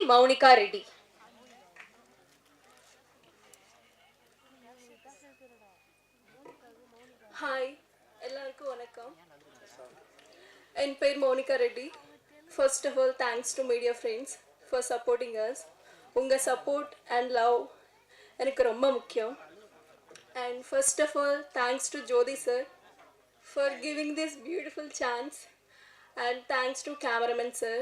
Monica Reddy. Hi, எல்லாருக்கும் வணக்கம். என் பேர் Monika Reddy. First of all, thanks to media friends for supporting us. உங்கள் support and love எனக்கு ரொம்ப முக்கியம். And first of all, thanks to Jyoti sir for giving this beautiful chance. And thanks to cameraman sir.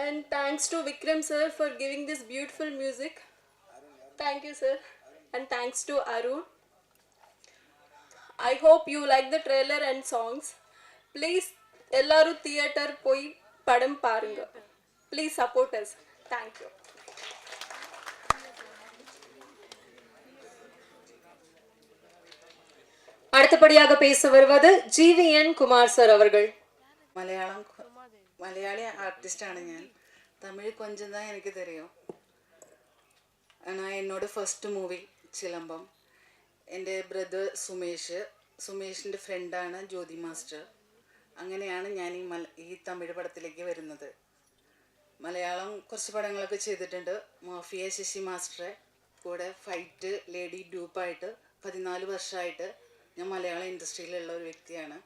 And thanks to Vikram sir for giving this beautiful music. Thank you sir. And thanks to Arun. I hope you like the trailer and songs. Please, ellaru theater poi padam parunga. Please support us. Thank you. அடுத்தபடியாக பேச வருவது GVN Kumar sir அவர்கள். மலையாளி ஆர்டிஸ்டாണ് ഞാൻ. തമിഴ് கொஞ்சம் தான் எனக்கு தெரியும். ஆனால் என்னோட ஃபர்ஸ்ட் മൂവി ചിലമ്പം. എൻ്റെ ബ്രദർ സുമേഷിൻ്റെ ഫ്രണ്ടാണ് ജ്യോതി മാസ്റ്റർ. അങ്ങനെയാണ് ഞാൻ ഈ തമിഴ് പടത്തിലേക്ക് വരുന്നത്. മലയാളം കുറച്ച് പടങ്ങളൊക്കെ ചെയ്തിട്ടുണ്ട്. മാഫിയ ശശി മാസ്റ്ററെ കൂടെ ഫൈറ്റ് ലേഡി ഡ്യൂപ്പായിട്ട് 14 വർഷമായിട്ട് ഞാൻ മലയാള ഇൻഡസ്ട്രിയിലുള്ള ഒരു വ്യക്തിയാണ്.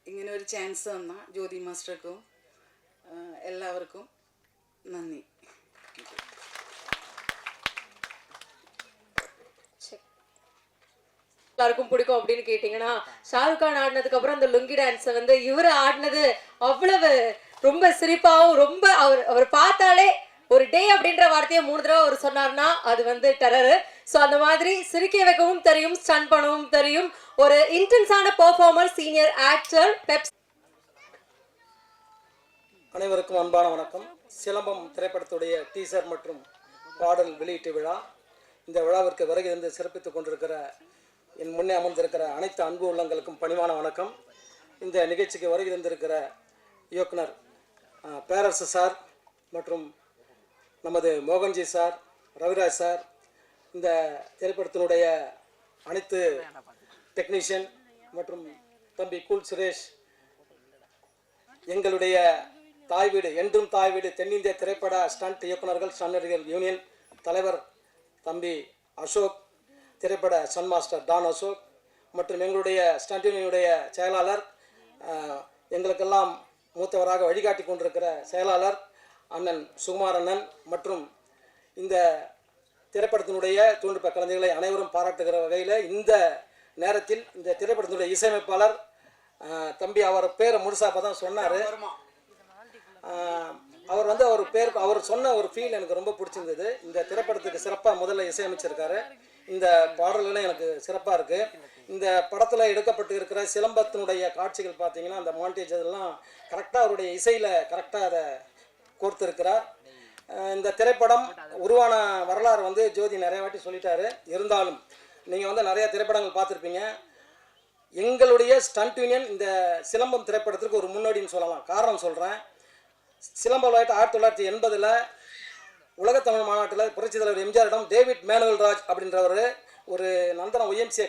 ഇങ്ങനെ ഒരു ചാൻസ് തന്ന ജ്യോതി മാസ്റ്റർക്കും എല്ലാവർക്കും നന്ദി. எல்லாருக்கும் பிடிக்கும் அப்படின்னு கேட்டீங்கன்னா, ஷாருக் கான் ஆடினதுக்கு அப்புறம் அந்த லுங்கி டான்ஸை வந்து இவரு ஆடினது அவ்வளவு ரொம்ப சிரிப்பாகவும் ரொம்ப அவர் பார்த்தாலே ஒரு டே அப்படின்ற வார்த்தையை 3 தடவை அவர் சொன்னார்னா அது வந்து டெரரு. ஸோ அந்த மாதிரி சிரிக்க வைக்கவும் தெரியும், ஸ்டன் பண்ணவும் தெரியும். ஒரு இன்டென்ஸான பெர்ஃபார்மர், சீனியர் ஆக்டர் பெப்ஸ். அனைவருக்கும் அன்பான வணக்கம். சிலம்பம் திரைப்படத்துடைய டீசர் மற்றும் பாடல் வெளியீட்டு விழா. இந்த விழாவிற்கு வருகை இருந்து சிறப்பித்துக் கொண்டிருக்கிற என் முன்னே அமர்ந்திருக்கிற அனைத்து அன்பு உள்ளங்களுக்கும் பணிவான வணக்கம். இந்த நிகழ்ச்சிக்கு வருகை இருந்திருக்கிற இயக்குனர் பேரரசு சார் மற்றும் நமது மோகன்ஜி சார், ரவிராஜ் சார், இந்த திரைப்படத்தினுடைய அனைத்து டெக்னீஷியன் மற்றும் தம்பி கூல் சுரேஷ், எங்களுடைய தாய் வீடு என்றும் தாய் வீடு தென்னிந்திய திரைப்பட ஸ்டண்ட் இயக்குநர்கள் ஸ்டன்னர்கள் யூனியன் தலைவர் தம்பி அசோக், திரைப்பட ஸ்டன் மாஸ்டர் டான் அசோக் மற்றும் எங்களுடைய ஸ்டண்ட் யூனியனுடைய செயலாளர், எங்களுக்கெல்லாம் மூத்தவராக வழிகாட்டி கொண்டிருக்கிற செயலாளர் அண்ணன் சுகுமார் அண்ணன் மற்றும் இந்த திரைப்படத்தினுடைய தூண்டுப்ப கலைஞர்களை அனைவரும் பாராட்டுகிற வகையில் இந்த நேரத்தில் இந்த திரைப்படத்தினுடைய இசையமைப்பாளர் தம்பி அவர் பேரை முழுசாக அப்போ தான் சொன்னார். அவர் வந்து அவர் சொன்ன ஒரு ஃபீல் எனக்கு ரொம்ப பிடிச்சிருந்தது. இந்த திரைப்படத்துக்கு சிறப்பாக முதல்ல இசையமைச்சிருக்காரு. இந்த பாடல்களும் எனக்கு சிறப்பாக இருக்குது. இந்த படத்தில் எடுக்கப்பட்டு இருக்கிற சிலம்பத்தினுடைய காட்சிகள் பார்த்தீங்கன்னா அந்த மாண்டேஜ் அதெல்லாம் கரெக்டாக அவருடைய இசையில் கரெக்டாக அதை கோர்த்திருக்கிறார். இந்த திரைப்படம் உருவான வரலாறு வந்து ஜோதி நிறைய வாட்டி சொல்லிட்டாரு. இருந்தாலும் நீங்கள் வந்து நிறைய திரைப்படங்கள் பார்த்துருப்பீங்க. எங்களுடைய ஸ்டண்ட் யூனியன் இந்த சிலம்பம் திரைப்படத்திற்கு ஒரு முன்னோடின்னு சொல்லலாம். காரணம் சொல்கிறேன். சிலம்ப விளையாட்டு 1980 உலகத்தமிழ் மாநாட்டில் புரட்சி தலைவர் எம்ஜிஆரிடம் டேவிட் மேனுவல் ராஜ் அப்படின்றவர் ஒரு நந்தனம் ஒய்எம்சிஏ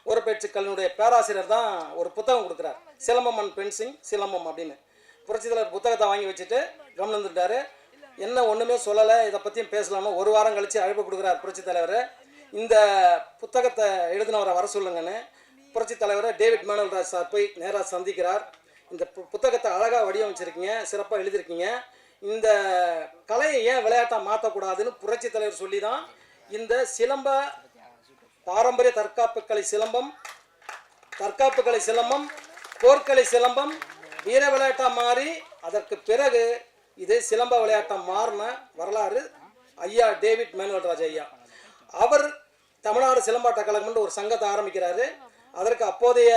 உடற்பயிற்சி கல்வியினுடைய பேராசிரியர் தான் ஒரு புத்தகம் கொடுக்குறார். சிலம்பம் அண்ட் பென்சிங் சிலம்பம் அப்படின்னு. புரட்சி தலைவர் புத்தகத்தை வாங்கி வச்சுட்டு கவனம் வந்துட்டார். என்ன ஒன்றுமே சொல்லலை, இதை பற்றியும் பேசலாம்னு ஒரு வாரம் கழித்து அழைப்பு கொடுக்குறார் புரட்சி தலைவர். இந்த புத்தகத்தை எழுதினவரை வர சொல்லுங்கன்னு புரட்சி தலைவரை டேவிட் மேனுவல் ராஜ் சார் போய் நேராக சந்திக்கிறார். இந்த புத்தகத்தை அழகாக வடிவமைச்சிருக்கீங்க, சிறப்பாக எழுதியிருக்கீங்க. இந்த கலையை ஏன் விளையாட்டாக மாற்றக்கூடாதுன்னு புரட்சி தலைவர் சொல்லி தான் இந்த சிலம்ப பாரம்பரிய தற்காப்பு கலை சிலம்பம், போர்க்கலை சிலம்பம் வீர விளையாட்டாக மாறி அதற்கு பிறகு இது சிலம்ப விளையாட்டாக மாறின வரலாறு ஐயா டேவிட் மேனுவல் ராஜ் ஐயா. அவர் தமிழ்நாடு சிலம்பாட்ட கழகம்னு ஒரு சங்கத்தை ஆரம்பிக்கிறாரு. அதற்கு அப்போதைய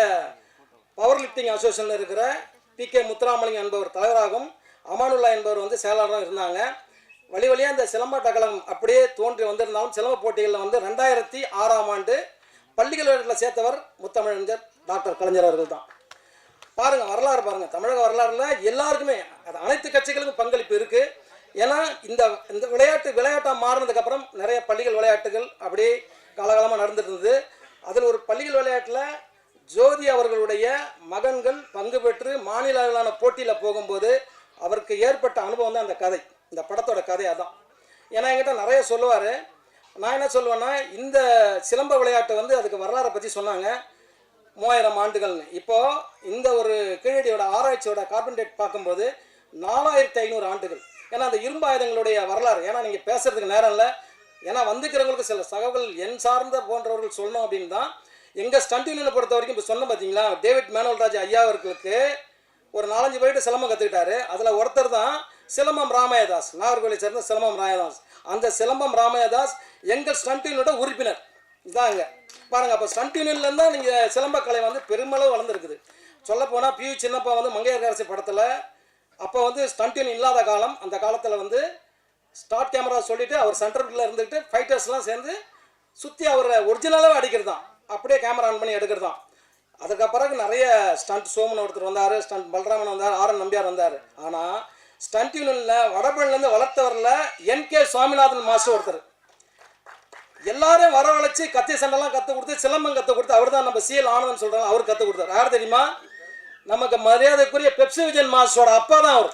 பவர் லிஃப்டிங் அசோசியேஷனில் இருக்கிற PK முத்துராமலிங்கம் என்பவர் தலைவராகவும் அமானுல்லா என்பவர் வந்து செயலாளராக இருந்தாங்க. வழியாக இந்த சிலம்பாட்ட கழகம் அப்படியே தோன்றி வந்திருந்தாலும் சிலம்ப போட்டிகளில் வந்து 2006ஆம் ஆண்டு பள்ளிகள் விளையாட்டில் சேர்த்தவர் முத்தமிழறிஞர் டாக்டர் கலைஞர் அவர்கள் தான். பாருங்கள், வரலாறு பாருங்கள். தமிழக வரலாறுல எல்லாருக்குமே அது அனைத்து கட்சிகளுக்கும் பங்களிப்பு இருக்குது. ஏன்னா இந்த விளையாட்டாக மாறினதுக்கப்புறம் நிறைய பள்ளிகள் விளையாட்டுகள் அப்படியே காலகாலமாக நடந்துட்டு இருந்தது. அதில் ஒரு பள்ளிகள் விளையாட்டில் ஜோதி அவர்களுடைய மகன்கள் பங்கு பெற்று மாநில அளவிலான போட்டியில் போகும்போது அவருக்கு ஏற்பட்ட அனுபவம் தான் அந்த கதை, இந்த படத்தோட கதை அதான். ஏன்னா என்கிட்ட நிறைய சொல்லுவார். நான் என்ன சொல்லுவேன்னா, இந்த சிலம்ப விளையாட்டு வந்து அதுக்கு வரலாறை பற்றி சொன்னாங்க 3000 ஆண்டுகள்னு. இப்போது இந்த ஒரு கீழடியோட ஆராய்ச்சியோட கார்பன் டேட் பார்க்கும்போது 4500 ஆண்டுகள். ஏன்னா அந்த இரும்பு ஆயுதங்களுடைய வரலாறு, ஏன்னா நீங்கள் பேசுறதுக்கு நேரம் இல்லை, ஏன்னா வந்துக்கிறவங்களுக்கு சில தகவல் என் சார்ந்த போன்றவர்கள் சொல்லணும் அப்படின்னு தான். எங்கள் ஸ்டண்ட் யூனியனை பொறுத்த வரைக்கும் இப்போ சொன்ன பார்த்தீங்களா, டேவிட் மேனோல்ராஜ் ஐயா அவர்களுக்கு ஒரு 4-5 பேர்கிட்ட சிலம்பம் கற்றுக்கிட்டாரு. அதில் ஒருத்தர் தான் சிலம்பம் ராமயதாஸ், நாகர்கோவிலை சேர்ந்த சிலம்பம் ராமயதாஸ். அந்த சிலம்பம் ராமயதாஸ் எங்கள் ஸ்டண்ட் யூனியோட உறுப்பினர் இதாங்க பாருங்கள். அப்போ ஸ்டண்ட் யூனியன்லேருந்து தான் நீங்கள் சிலம்பக்கலை வந்து பெருமளவு வளர்ந்துருக்குது. சொல்லப்போனால் பியூ சின்னப்பா வந்து மங்கையர்கரசி படத்தில் அப்போ வந்து ஸ்டண்ட் யூனியன் இல்லாத காலம், அந்த காலத்தில் வந்து ஸ்டார்ட் கேமரா சொல்லிவிட்டு அவர் சென்டரில் இருந்துக்கிட்டு ஃபைட்டர்ஸ்லாம் சேர்ந்து சுற்றி அவரை ஒரிஜினலாகவே அடிக்கிறது தான், அப்படியே கேமரா ஆன் பண்ணி எடுக்கிறது தான். அதுக்கு பிறகு நிறைய ஸ்டண்ட் சோமன் ஒருத்தர் வந்தார், ஸ்டண்ட் பல்ராமன் வந்தார், ஆர்.என். நம்பியார் வந்தார். ஆனால் ஸ்டண்ட் யூனியனில் வடபழனிலேருந்து வளர்த்தவரில் என்.கே. சுவாமிநாதன் மாஸ்டர் ஒருத்தர். எல்லாரும் வரவழைச்சி கத்தி சண்டைலாம் கற்றுக் கொடுத்து சிலம்பம் கற்றுக் கொடுத்து அவர் தான் நம்ம சிஎல் ஆனந்தன் சொல்கிறாங்க, அவர் கற்றுக் கொடுத்தார். யார் தெரியுமா? நமக்கு மரியாதைக்குரிய பெப்சி விஜயன் மாஸ்டரோட அப்பா தான் அவர்.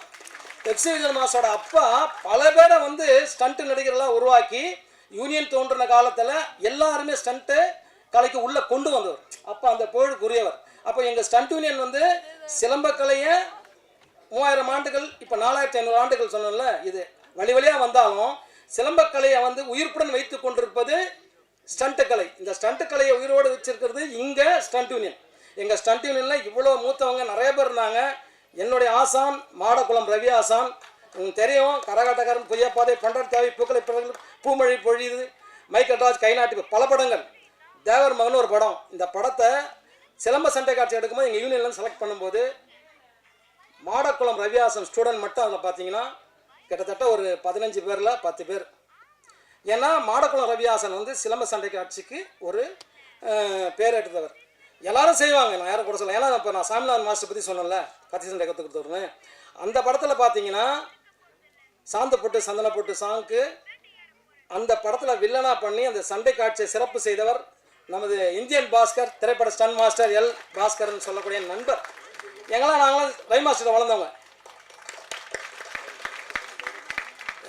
பெப்சி விஜயன் மாஸ்டரோட அப்பா பல பேரை வந்து ஸ்டண்ட்டு நடிகர்களாக உருவாக்கி யூனியன் தோன்றின காலத்தில் எல்லாருமே ஸ்டண்ட்டு கலைக்கு உள்ளே கொண்டு வந்தவர். அப்போ அந்த புகழுக்குரியவர். அப்போ எங்கள் ஸ்டண்ட் யூனியன் வந்து சிலம்பக்கலையை 3000 ஆண்டுகள், இப்போ 4500 ஆண்டுகள் சொன்னோம்ல, இது வழி வழியாக வந்தாலும் சிலம்பக்கலையை வந்து உயிர்ப்புடன் வைத்து கொண்டிருப்பது ஸ்டண்ட்டு கலை. இந்த ஸ்டண்ட்டு கலையை உயிரோடு வச்சிருக்கிறது இங்கே ஸ்டண்ட் யூனியன். எங்கள் ஸ்டண்ட் யூனியனில் இவ்வளோ மூத்தவங்க நிறைய பேர் இருந்தாங்க. என்னுடைய ஆசான் மாடக்குளம் ரவி ஆசான், உங்களுக்கு தெரியும், கரகாட்டக்காரன், புதியப்பாதை, பண்டர்காவி, பூக்களை பூமழை பொழியுது, மைக்கல்ராஜ், கைநாட்டு, பல படங்கள். தேவர் மகன் ஒரு படம். இந்த படத்தை சிலம்ப சண்டை காட்சி எடுக்கும்போது எங்கள் யூனியன்லேருந்து செலக்ட் பண்ணும்போது மாடக்குளம் ரவிஹாசன் ஸ்டூடெண்ட் மட்டும் அதில் பார்த்தீங்கன்னா கிட்டத்தட்ட ஒரு 15 பேரில் 10 பேர். ஏன்னா மாடக்குளம் ரவிஹாசன் வந்து சிலம்ப சண்டை காட்சிக்கு ஒரு பேர் எடுத்தவர். எல்லாரும் செய்வாங்க, நான் யாரும் கூட சொல்ல. ஏன்னா இப்போ நான் சாமிநாதன் மாஸ்டர் பற்றி சொன்னேன்ல, கத்தி சண்டை கற்றுக் கொடுத்தவர்னு. அந்த படத்தில் பார்த்தீங்கன்னா சாந்து போட்டு சந்தன போட்டு சாங்க்கு அந்த படத்தில் வில்லனாக பண்ணி அந்த சண்டை காட்சியை சிறப்பு செய்தவர் நமது இந்தியன் பாஸ்கர், திரைப்பட ஸ்டன் மாஸ்டர் எல் பாஸ்கர்னு சொல்லக்கூடிய நண்பர். நாங்களாம் ரவி மாஸ்டரோட வளர்ந்தவங்க.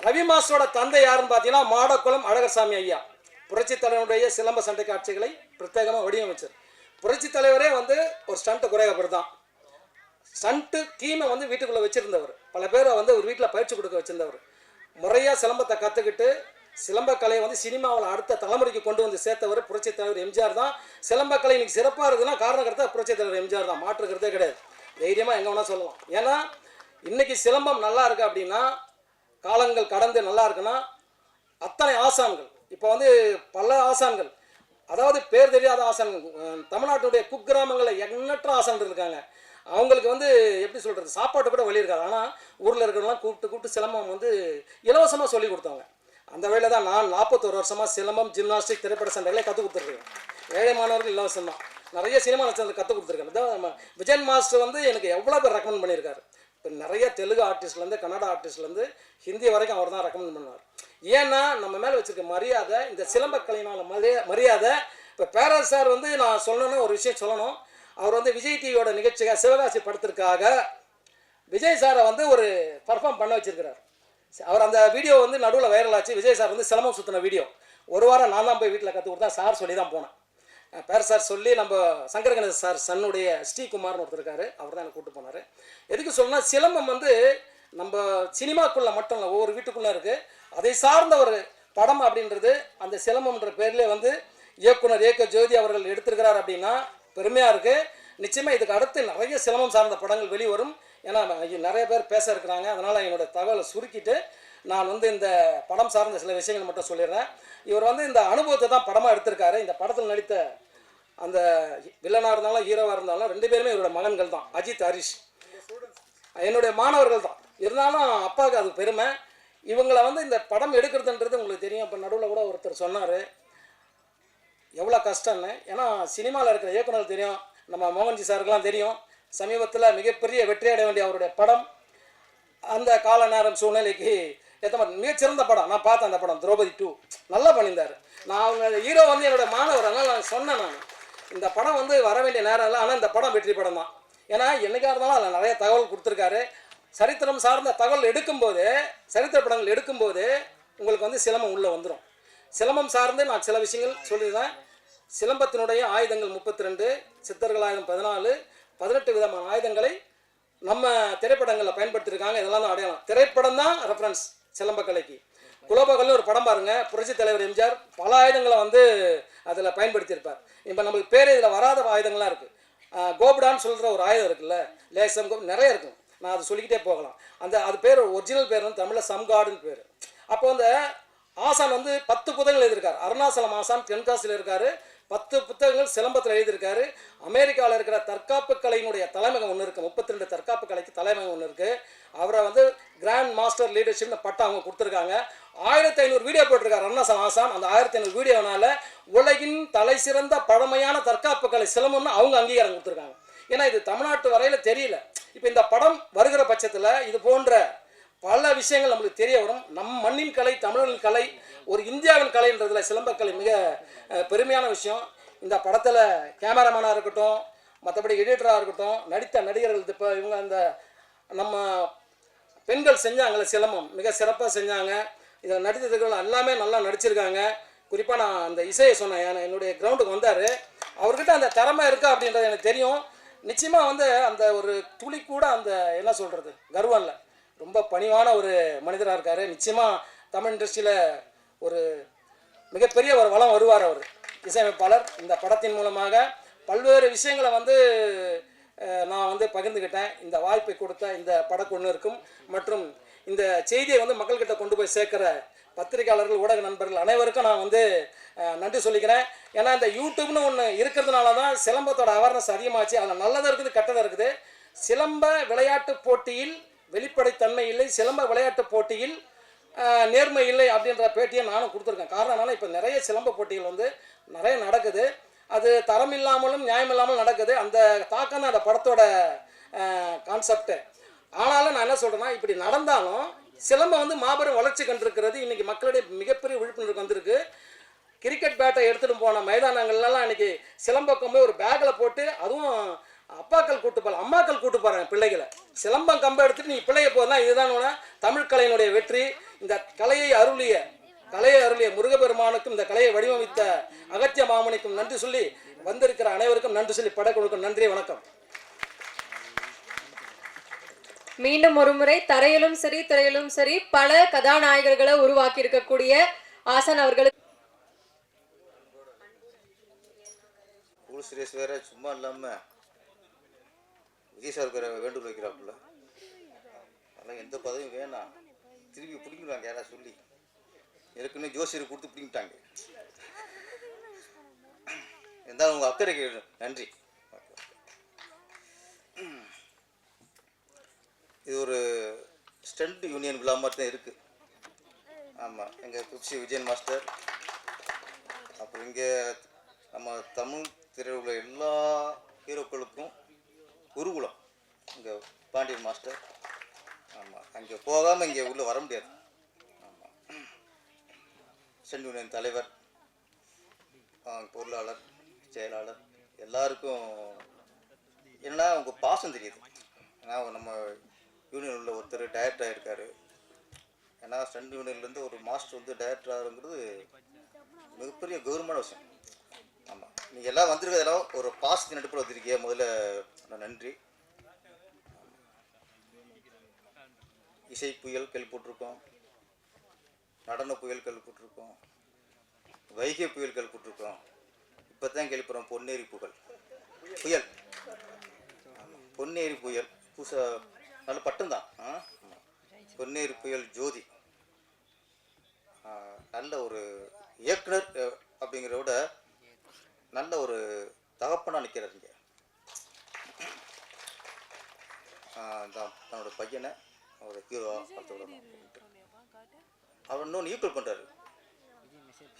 ரவி மாஸ்டரோட தந்தை யாருன்னு பார்த்தீங்கன்னா மாடக்குளம் அழகர்சாமி ஐயா, புரட்சி தலைவருடைய சிலம்ப சண்டை காட்சிகளை பிரத்யேகமாக வடிவமைச்சார். புரட்சி தலைவரே வந்து ஒரு ஸ்டண்ட்டு குறையப்பர் தான். ஸ்டண்ட்டு டீமை வந்து வீட்டுக்குள்ளே வச்சுருந்தவர், பல பேரை வந்து ஒரு வீட்டில் பயிற்சி கொடுக்க வச்சுருந்தவர். முறையாக சிலம்பத்தை கற்றுக்கிட்டு சிலம்பக்கலையை வந்து சினிமாவில் அடுத்த தலைமுறைக்கு கொண்டு வந்து சேர்த்தவர் புரட்சி தலைவர் எம்ஜிஆர் தான். சிலம்பக்கலை இன்னைக்கு சிறப்பாக இருக்குதுன்னா காரணக்கர்த்தா புரட்சி தலைவர் எம்ஜிஆர் தான், மாற்றுக்கிறதே கிடையாது. தைரியமாக எங்கே வேணால் சொல்லலாம். ஏன்னா இன்னைக்கு சிலம்பம் நல்லா இருக்கு அப்படின்னா, காலங்கள் கடந்து நல்லா இருக்குன்னா அத்தனை ஆசான்கள், இப்போ வந்து பல ஆசான்கள், அதாவது பேர் தெரியாத ஆசான்கள், தமிழ்நாட்டுடைய குக்கிராமங்களில் எண்ணற்ற ஆசான்கள் இருக்காங்க. அவங்களுக்கு வந்து எப்படி சொல்கிறது, சாப்பாட்டு கூட வழி இருக்காது. ஆனால் ஊரில் இருக்கிறவங்களாம் கூப்பிட்டு சிலம்பம் வந்து இலவசமாக சொல்லி கொடுத்தாங்க. அந்த வேளை தான் நான் 41 வருஷமாக சிலம்பம், ஜிம்னாஸ்டிக், திரைப்பட சண்டைகளை கற்றுக் கொடுத்துருக்கேன். ஏழை மாணவர்கள் இலவசம் தான். நிறைய சினிமா நட்சத்திரங்கள் கற்றுக் கொடுத்துருக்கேன். இதான் விஜயன் மாஸ்டர் வந்து எனக்கு எவ்வளோ பேர் ரெக்கமெண்ட் பண்ணியிருக்காரு. இப்போ நிறைய தெலுங்கு ஆர்டிஸ்ட்லேருந்து, கன்னடா ஆர்டிஸ்ட்லேருந்து, ஹிந்தி வரைக்கும் அவர் தான் ரெக்கமெண்ட் பண்ணுவார். ஏன்னா நம்ம மேலே வச்சுருக்க மரியாதை, இந்த சிலம்பக்கலையினால் மரியாதை. இப்போ பேரரசு சார் வந்து நான் சொல்லணும்னு ஒரு விஷயம் சொல்லணும். அவர் வந்து விஜய் டிவியோட நிகழ்ச்சியாக சிவகாசி படத்திற்காக விஜய் சாரை வந்து ஒரு பர்ஃபார்ம் பண்ண வச்சிருக்கிறார். அவர் அந்த வீடியோ வந்து நடுவில் வைரல் ஆச்சு. விஜய் சார் வந்து சிலம்பம் சுற்றின வீடியோ. ஒரு வாரம் நான் தான் போய் வீட்டில் கற்றுக் கொடுத்தா, சார் சொல்லி தான் போனேன். பேர் சார் சொல்லி நம்ம சங்கர கணேச சார் சன்னுடைய ஸ்ரீகுமார்னு ஒருத்தர் இருக்கார், அவர் தான் எனக்கு கூப்பிட்டு போனார். எதுக்கு சொல்லணும்னா, சிலம்பம் வந்து நம்ம சினிமாக்குள்ளே மட்டும் இல்லை, ஒவ்வொரு வீட்டுக்குள்ளே இருக்குது. அதை சார்ந்த ஒரு படம் அப்படின்றது அந்த சிலம்பம்ன்ற பேர்லேயே வந்து இயக்குனர் ஏக ஜோதி அவர்கள் எடுத்திருக்கிறார் அப்படின்னா பெருமையாக இருக்குது. நிச்சயமாக இதுக்கு அடுத்து நிறைய சிலம்பம் சார்ந்த படங்கள் வெளிவரும். ஏன்னா நிறைய பேர் பேச இருக்கிறாங்க. அதனால் என்னோடய தகவலை சுருக்கிட்டு நான் வந்து இந்த படம் சார்ந்த சில விஷயங்கள் மட்டும் சொல்லிடுறேன். இவர் வந்து இந்த அனுபவத்தை தான் படமாக எடுத்திருக்காரு. இந்த படத்தில் நடித்த அந்த வில்லனாக இருந்தாலும் ஹீரோவாக இருந்தாலும் 2 பேருமே இவரோட மகன்கள் தான், அஜித், ஹரிஷ். என்னுடைய மாணவர்கள் தான். இருந்தாலும் அப்பாவுக்கு அது பெருமை. இவங்களை வந்து இந்த படம் எடுக்கிறதுன்றது உங்களுக்கு தெரியும். இப்போ நடுவில் கூட ஒருத்தர் சொன்னார் எவ்வளோ கஷ்டம்னு. ஏன்னா சினிமாவில் இருக்கிற இயக்குனர் தெரியும், நம்ம மோகன்ஜி சாருக்கெல்லாம் தெரியும். சமீபத்தில் மிகப்பெரிய வெற்றி அடைய வேண்டிய அவருடைய படம் அந்த கால நேரம் சூழ்நிலைக்கு ஏற்ற மாதிரி மிகச்சிறந்த படம். நான் பார்த்தேன் அந்த படம், திரௌபதி 2 நல்லா பண்ணியிருந்தார். நான் அவங்க ஹீரோ வந்து என்னோடய மாணவர், அதனால் நான் சொன்னேன். நான் இந்த படம் வந்து வர வேண்டிய நேரம் இல்லை, ஆனால் இந்த படம் வெற்றி படம் தான். ஏன்னா என்னைக்காக இருந்தாலும் அதில் நிறைய தகவல் கொடுத்துருக்காரு. சரித்திரம் சார்ந்த தகவல் எடுக்கும்போது, சரித்திர படங்கள் எடுக்கும்போது உங்களுக்கு வந்து சிலம்பம் உள்ளே வந்துடும். சிலம்பம் சார்ந்து நான் சில விஷயங்கள் சொல்லிடுறேன். சிலம்பத்தினுடைய ஆயுதங்கள் 32, சித்தர்கள் ஆயுதம் 14, 18 விதமான ஆயுதங்களை நம்ம திரைப்படங்களில் பயன்படுத்தியிருக்காங்க. இதெல்லாம் தான் அடையாளம். திரைப்படம் தான் ரெஃபரன்ஸ் சிலம்பக்கலைக்கு. குலோபகல்னு ஒரு படம் பாருங்கள், புரட்சி தலைவர் எம்ஜிஆர் பல ஆயுதங்களை வந்து அதில் பயன்படுத்தியிருப்பார். இப்போ நம்மளுக்கு பேர் இதில் வராத ஆயுதங்கள்லாம் இருக்குது. கோபுடான்னு சொல்கிற ஒரு ஆயுதம் இருக்குல்ல, லேசம் நிறைய இருக்கும், நான் அதை சொல்லிக்கிட்டே போகலாம். அது பேர் ஒரிஜினல் பேர் வந்து தமிழில் சம்காடுன்னு பேர். அப்போ அந்த ஆசான் வந்து 10 புத்தகங்கள் எழுதியிருக்காரு. அருணாசலம் ஆசான் தென்காசியில் இருக்கார். 10 புத்தகங்கள் சிலம்பத்தில் எழுதியிருக்காரு. அமெரிக்காவில் இருக்கிற தற்காப்பு கலையினுடைய தலைமையகம் ஒன்று இருக்குது, 32 தற்காப்பு கலைக்கு தலைமையகம் ஒன்று இருக்குது. அவரை வந்து கிராண்ட் மாஸ்டர் லீடர்ஷிப்னு பட்டம் அவங்க கொடுத்துருக்காங்க. 1500 வீடியோ போட்டிருக்காரு அருணாசலம் ஆசான். அந்த 1500 வீடியோனால உலகின் தலை சிறந்த பழமையான தற்காப்பு கலை சிலம்பம்னு அவங்க அங்கீகாரம் கொடுத்துருக்காங்க. ஏன்னா இது தமிழ்நாட்டு வரையில் தெரியல. இப்போ இந்த படம் வருகிற பட்சத்தில் இது போன்ற பல விஷயங்கள் நம்மளுக்கு தெரிய வரும். நம் மண்ணின் கலை, தமிழரின் கலை, ஒரு இந்தியாவின் கலைன்றதுல சிலம்பக்கலை மிக பெருமையான விஷயம். இந்த படத்தில் கேமராமேனாக இருக்கட்டும், மற்றபடி எடிட்டராக இருக்கட்டும், நடித்த நடிகர்கள், இப்போ இவங்க அந்த நம்ம பெண்கள் செஞ்சாங்களே சிலம்பம் மிக சிறப்பாக செஞ்சாங்க. இதில் நடித்தவர்கள் எல்லாமே நல்லா நடிச்சிருக்காங்க. குறிப்பாக நான் அந்த இசையை சொன்னேன், என்னுடைய கிரவுண்டுக்கு வந்தார். அவர்கிட்ட அந்த திறமை இருக்கா அப்படின்றது எனக்கு தெரியும். நிச்சயமாக வந்து அந்த ஒரு துளி கூட அந்த என்ன சொல்கிறது கர்வம் இல்லை, ரொம்ப பணிவான ஒரு மனிதராக இருக்கார். நிச்சயமாக தமிழ் இண்டஸ்ட்ரியில் ஒரு மிகப்பெரிய ஒரு வளம் வருவார் அவர் இசையமைப்பாளர். இந்த படத்தின் மூலமாக பல்வேறு விஷயங்களை வந்து நான் வந்து பகிர்ந்துக்கிட்டேன். இந்த வாய்ப்பை கொடுத்த இந்த படக்குழுவினருக்கும் மற்றும் இந்த செய்தியை வந்து மக்கள்கிட்ட கொண்டு போய் சேர்க்குற பத்திரிகையாளர்கள், ஊடக நண்பர்கள் அனைவருக்கும் நான் வந்து நன்றி சொல்லிக்கிறேன். ஏன்னா இந்த யூடியூப்னு ஒன்று இருக்கிறதுனால தான் சிலம்பத்தோட அவேர்னஸ் அதிகமாச்சு. அதில் நல்லதாக இருக்குது, கெட்டதாக இருக்குது. சிலம்ப விளையாட்டு போட்டியில் வெளிப்படைத்தன்மை இல்லை, சிலம்ப விளையாட்டு போட்டியில் நேர்மை இல்லை அப்படின்ற பேட்டியை நானும் கொடுத்துருக்கேன். காரணம் என்னன்னா, இப்போ நிறைய சிலம்ப போட்டிகள் வந்து நிறைய நடக்குது. அது தரம் இல்லாமலும் நியாயம் இல்லாமலும் நடக்குது. அந்த தாக்கம் தான் அந்த படத்தோட கான்செப்டு. ஆனாலும் நான் என்ன சொல்கிறேன்னா, இப்படி நடந்தாலும் சிலம்பம் வந்து மாபெரும் வளர்ச்சி கண்டிருக்கிறது. இன்றைக்கி மக்களுடைய மிகப்பெரிய விழிப்புணர்வு வந்திருக்கு. கிரிக்கெட் பேட்டை எடுத்துகிட்டு போன மைதானங்கள்லாம் இன்றைக்கி சிலம்பக்கம் போய் ஒரு பேக்கில் போட்டு, அதுவும் அப்பாக்கள் கூட்டு போகல, அம்மாக்கள் கூட்டு போகிறாங்க பிள்ளைகளை. சிலம்பம் கம்பை எடுத்துகிட்டு நீ பிள்ளைய போதுனா இதுதான் தமிழ் கலையினுடைய வெற்றி. இந்த கலையை அருளிய முருகப்பெருமானுக்கும் இந்த கலையை வடிவமைத்த அகத்திய மாமணிக்கும் நன்றி சொல்லி, வந்திருக்கிற அனைவருக்கும் நன்றி சொல்லி படக்குழுக்கும் நன்றி, வணக்கம். மீண்டும் ஒரு முறை தரையிலும் சரி திரையிலும் சரி பல கதாநாயகர்களை உருவாக்கி இருக்கக்கூடிய ஆசான் அவர்களுக்கு சுரேஷ் வேற சும்மா இல்லாம விஜய் சார் வேற வேண்டுகோள் வைக்கிறாப்புல. அதெல்லாம் எந்த பதவியும் வேணாம், திருப்பி பிடிக்கிறாங்க யாரா சொல்லி. ஏற்கனவே ஜோசியர் கொடுத்து பிடிங்கிட்டாங்க. இருந்தாலும் உங்க அக்கறைக்கு நன்றி. இது ஒரு ஸ்டண்ட் யூனியன் விழா மாதிரி தான் இருக்குது. ஆமாம், எங்கள் குப்சி விஜயன் மாஸ்டர், அப்புறம் இங்கே நம்ம தமிழ் திரையில் உள்ள எல்லா ஹீரோக்களுக்கும் குருகுலம் இங்கே பாண்டியன் மாஸ்டர். ஆமாம், அங்கே போகாமல் இங்கே உள்ளே வர முடியாது. ஆமாம், ஸ்டண்ட் யூனியன் தலைவர், பொருளாளர், செயலாளர் எல்லாருக்கும் என்னன்னா உங்கள் பாசம் தெரியுது. ஏன்னா நம்ம யூனியன் உள்ள ஒருத்தர் டைரக்டர் ஆகிருக்காரு. ஏன்னா ஸ்டண்ட் யூனியன்லேருந்து ஒரு மாஸ்டர் வந்து டைரக்டர் ஆகுங்கிறது மிகப்பெரிய கௌரவமான விஷயம். ஆமாம், நீங்கள் எல்லாம் வந்திருக்கிறதெல்லாம் ஒரு பாசத்தின் அடிப்படையில் வந்திருக்கீங்க. முதல்ல நன்றி. இசை புயல் கேள்விப்பட்டிருக்கோம், நடன புயல் கேள்விப்பட்டிருக்கோம், வைகை புயல் கேள்விப்பட்டிருக்கோம். இப்போ தான் கேள்விப்படுறோம் பொன்னேரி புயல். பொன்னேரி புயல் புதுசாக நல்ல பட்டம்தான். பொன்னேரி புயல் ஜோதி நல்ல ஒரு இயக்குனர் அப்படிங்கிறத விட நல்ல ஒரு தகப்பனாக நிற்கிறார். இங்கே தன்னோட பையனை ஒரு ஹீரோவாக பார்த்து விடணும் அப்படின்ட்டு அவர் இன்னொன்று ஈக்குவல் பண்ணுறாரு.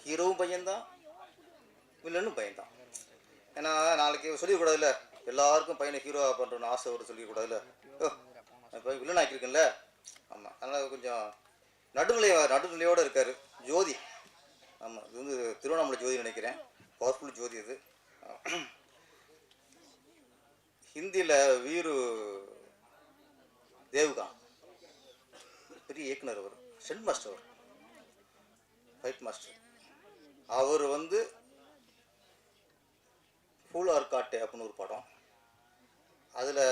ஹீரோவும் பையன்தான், வில்லனும் பையன்தான். ஏன்னா நாளைக்கு சொல்லிக்கூடாதுல்ல, எல்லாருக்கும் பையனை ஹீரோவாக பண்ணுறோன்னு ஆசை ஒரு சொல்லிக்கூடாதுல்ல, இப்போ வில்லன் ஆக்கியிருக்குல்ல. ஆமாம், அதனால் கொஞ்சம் நடுநிலையோடு இருக்கார் ஜோதி. ஆமாம், இது வந்து திருவண்ணாமலை ஜோதி நினைக்கிறேன், பவர்ஃபுல் ஜோதி இது. ஹிந்தியில் வீரு தேவ்கான் பெரிய இயக்குனர், அவர் ஸ்டண்ட் மாஸ்டர், அவர் ஃபைட் மாஸ்டர். அவர் வந்து ஃபூல் ஆர் காட்டே அப்படின்னு ஒரு படம், அதில்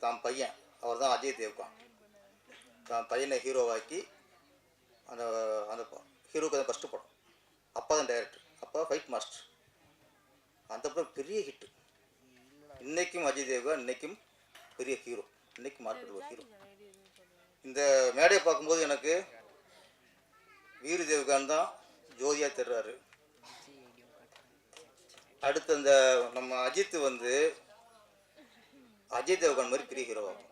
தான் பையன், அவர் தான் அஜய் தேவ்கான், தான் பையனை ஹீரோவாக்கி அந்த அந்த ஹீரோக்கு தான் ஃபஸ்ட்டு படம். அப்பா தான் டைரக்டர், அப்பா ஃபைட் மாஸ்டர். அந்த படம் பெரிய ஹிட்டு. இன்றைக்கும் அஜய் தேவ்கான் இன்றைக்கும் பெரிய ஹீரோ, இன்றைக்கும் மார்க்கெட் ஒரு ஹீரோ. இந்த மேடையை பார்க்கும்போது எனக்கு வீரு தேவ்கான் தான் ஜோதியாக தர்றாரு. அடுத்து அந்த நம்ம அஜித் வந்து அஜய் தேவ்கான் மாதிரி பெரிய ஹீரோவாகும்.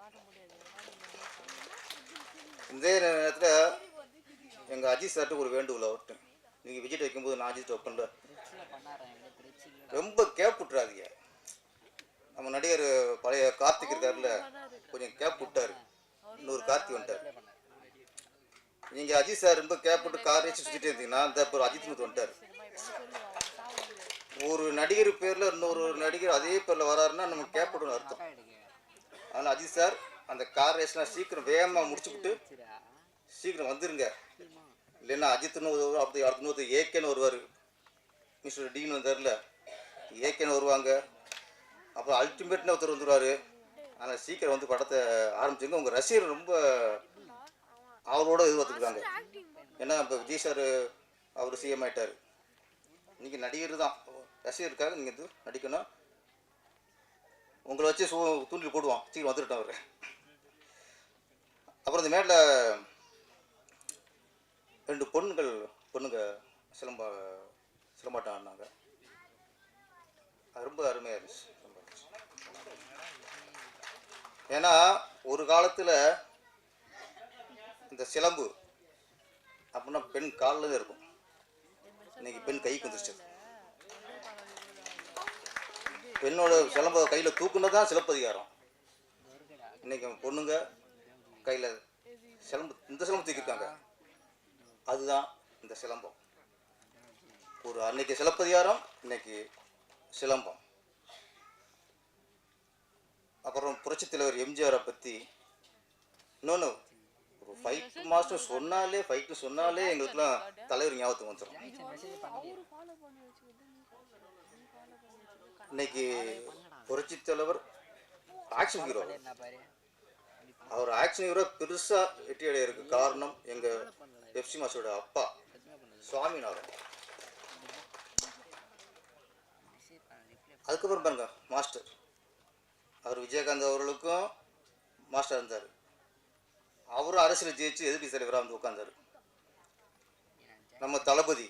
இந்த நேரத்தில் எங்கள் அஜித் சார்ட்டு ஒரு வேண்டுகோள் அவர்கிட்ட, நீங்கள் விஜிட் வைக்கும்போது நான் அஜித் வைப்பேன்ல, ரொம்ப கேப் விட்டுறாதீங்க. நம்ம நடிகர் பழைய கார்த்திக் இருக்காருல்ல, கொஞ்சம் கேப் விட்டார், இன்னொரு கார்த்திக் வந்துட்டார். நீங்கள் அஜித் சார் ரொம்ப கேப் விட்டு கார் வச்சு சுற்றிட்டு இருந்தீங்கன்னா இந்த இப்போ அஜித் வந்துட்டார். ஒரு நடிகர் பேரில் இன்னொரு நடிகர் அதே பேரில் வராருன்னா நம்ம கேப் விடணும் அர்த்தம். அதனால் அஜித் சார் அந்த கார் ரேஸ்லாம் சீக்கிரம் வேகமாக முடிச்சுவிட்டு சீக்கிரம் வந்துருங்க. இல்லைன்னா அஜித்னு வருவார், அப்படி அடுத்த ஏகேன்னு வருவார், மிஸ்டர் டீன் வந்தார்ல, ஏகேன்னு வருவாங்க, அப்புறம் அல்டிமேட்னு ஒருத்தர் வந்துடுவார். ஆனால் சீக்கிரம் வந்து படத்தை ஆரம்பிச்சுங்க. உங்கள் ரசிகர் ரொம்ப அவரோட எதிர்பார்த்துருக்காங்க. ஏன்னா இப்போ விஜய் சார் அவர் சிஎம் ஆகிட்டார், நீங்கள் நடிகர் தான், ரசிகருக்காக நீங்கள் வந்து நடிக்கணும். உங்களை வச்சு தூண்டில் போடுவான், சீக்கிரம் வந்துவிட்டோம் அவர். அப்புறம் இந்த மேட்டில் 2 பொண்ணுங்க சிலம்பாட்டம் ஆடினாங்க. ரொம்ப அருமையாக இருந்துச்சு. ஏன்னா ஒரு காலத்தில் இந்த சிலம்பு அப்படின்னா பெண் காலில் தான் இருக்கும், இன்னைக்கு பெண் கைக்கு வந்துருச்சு. பெண்ணோட சிலம்ப கையில் தூக்குனது தான் சிலப்பதிகாரம். இன்னைக்கு பொண்ணுங்க கையில் சிலம்பு, இந்த சிலம்பு தூக்கியிருக்காங்க, அதுதான் இந்த சிலம்பம். ஒரு அன்னைக்கு சிலப்பதிகாரம், இன்னைக்கு சிலம்பம். அப்புறம் புரட்சித் தலைவர் எம்ஜிஆரை பற்றி இன்னொன்று, ஒரு ஃபைட் மாஸ்டர் சொன்னாலே எங்களுக்குலாம் தலைவர் ஞாபகத்துக்கு வந்துடும். இன்னைக்கு புரட்சித் தலைவர் ஆக்ஷன் ஹீரோ, அவர் ஆக்ஷன் ஹீரோ பெருசாக வெற்றி அடையிறதுக்கு காரணம் எங்கள் பெப்சி மாஸ்டரோட அப்பா சுவாமிநாதன். அதுக்கப்புறம் பாருங்க மாஸ்டர், அவர் விஜயகாந்த் அவர்களுக்கும் மாஸ்டர் இருந்தார். அவரும் அரசியல் ஜெயிச்சு எதிர்ப்பு தலைவராக வந்து உட்கார்ந்தார். நம்ம தளபதி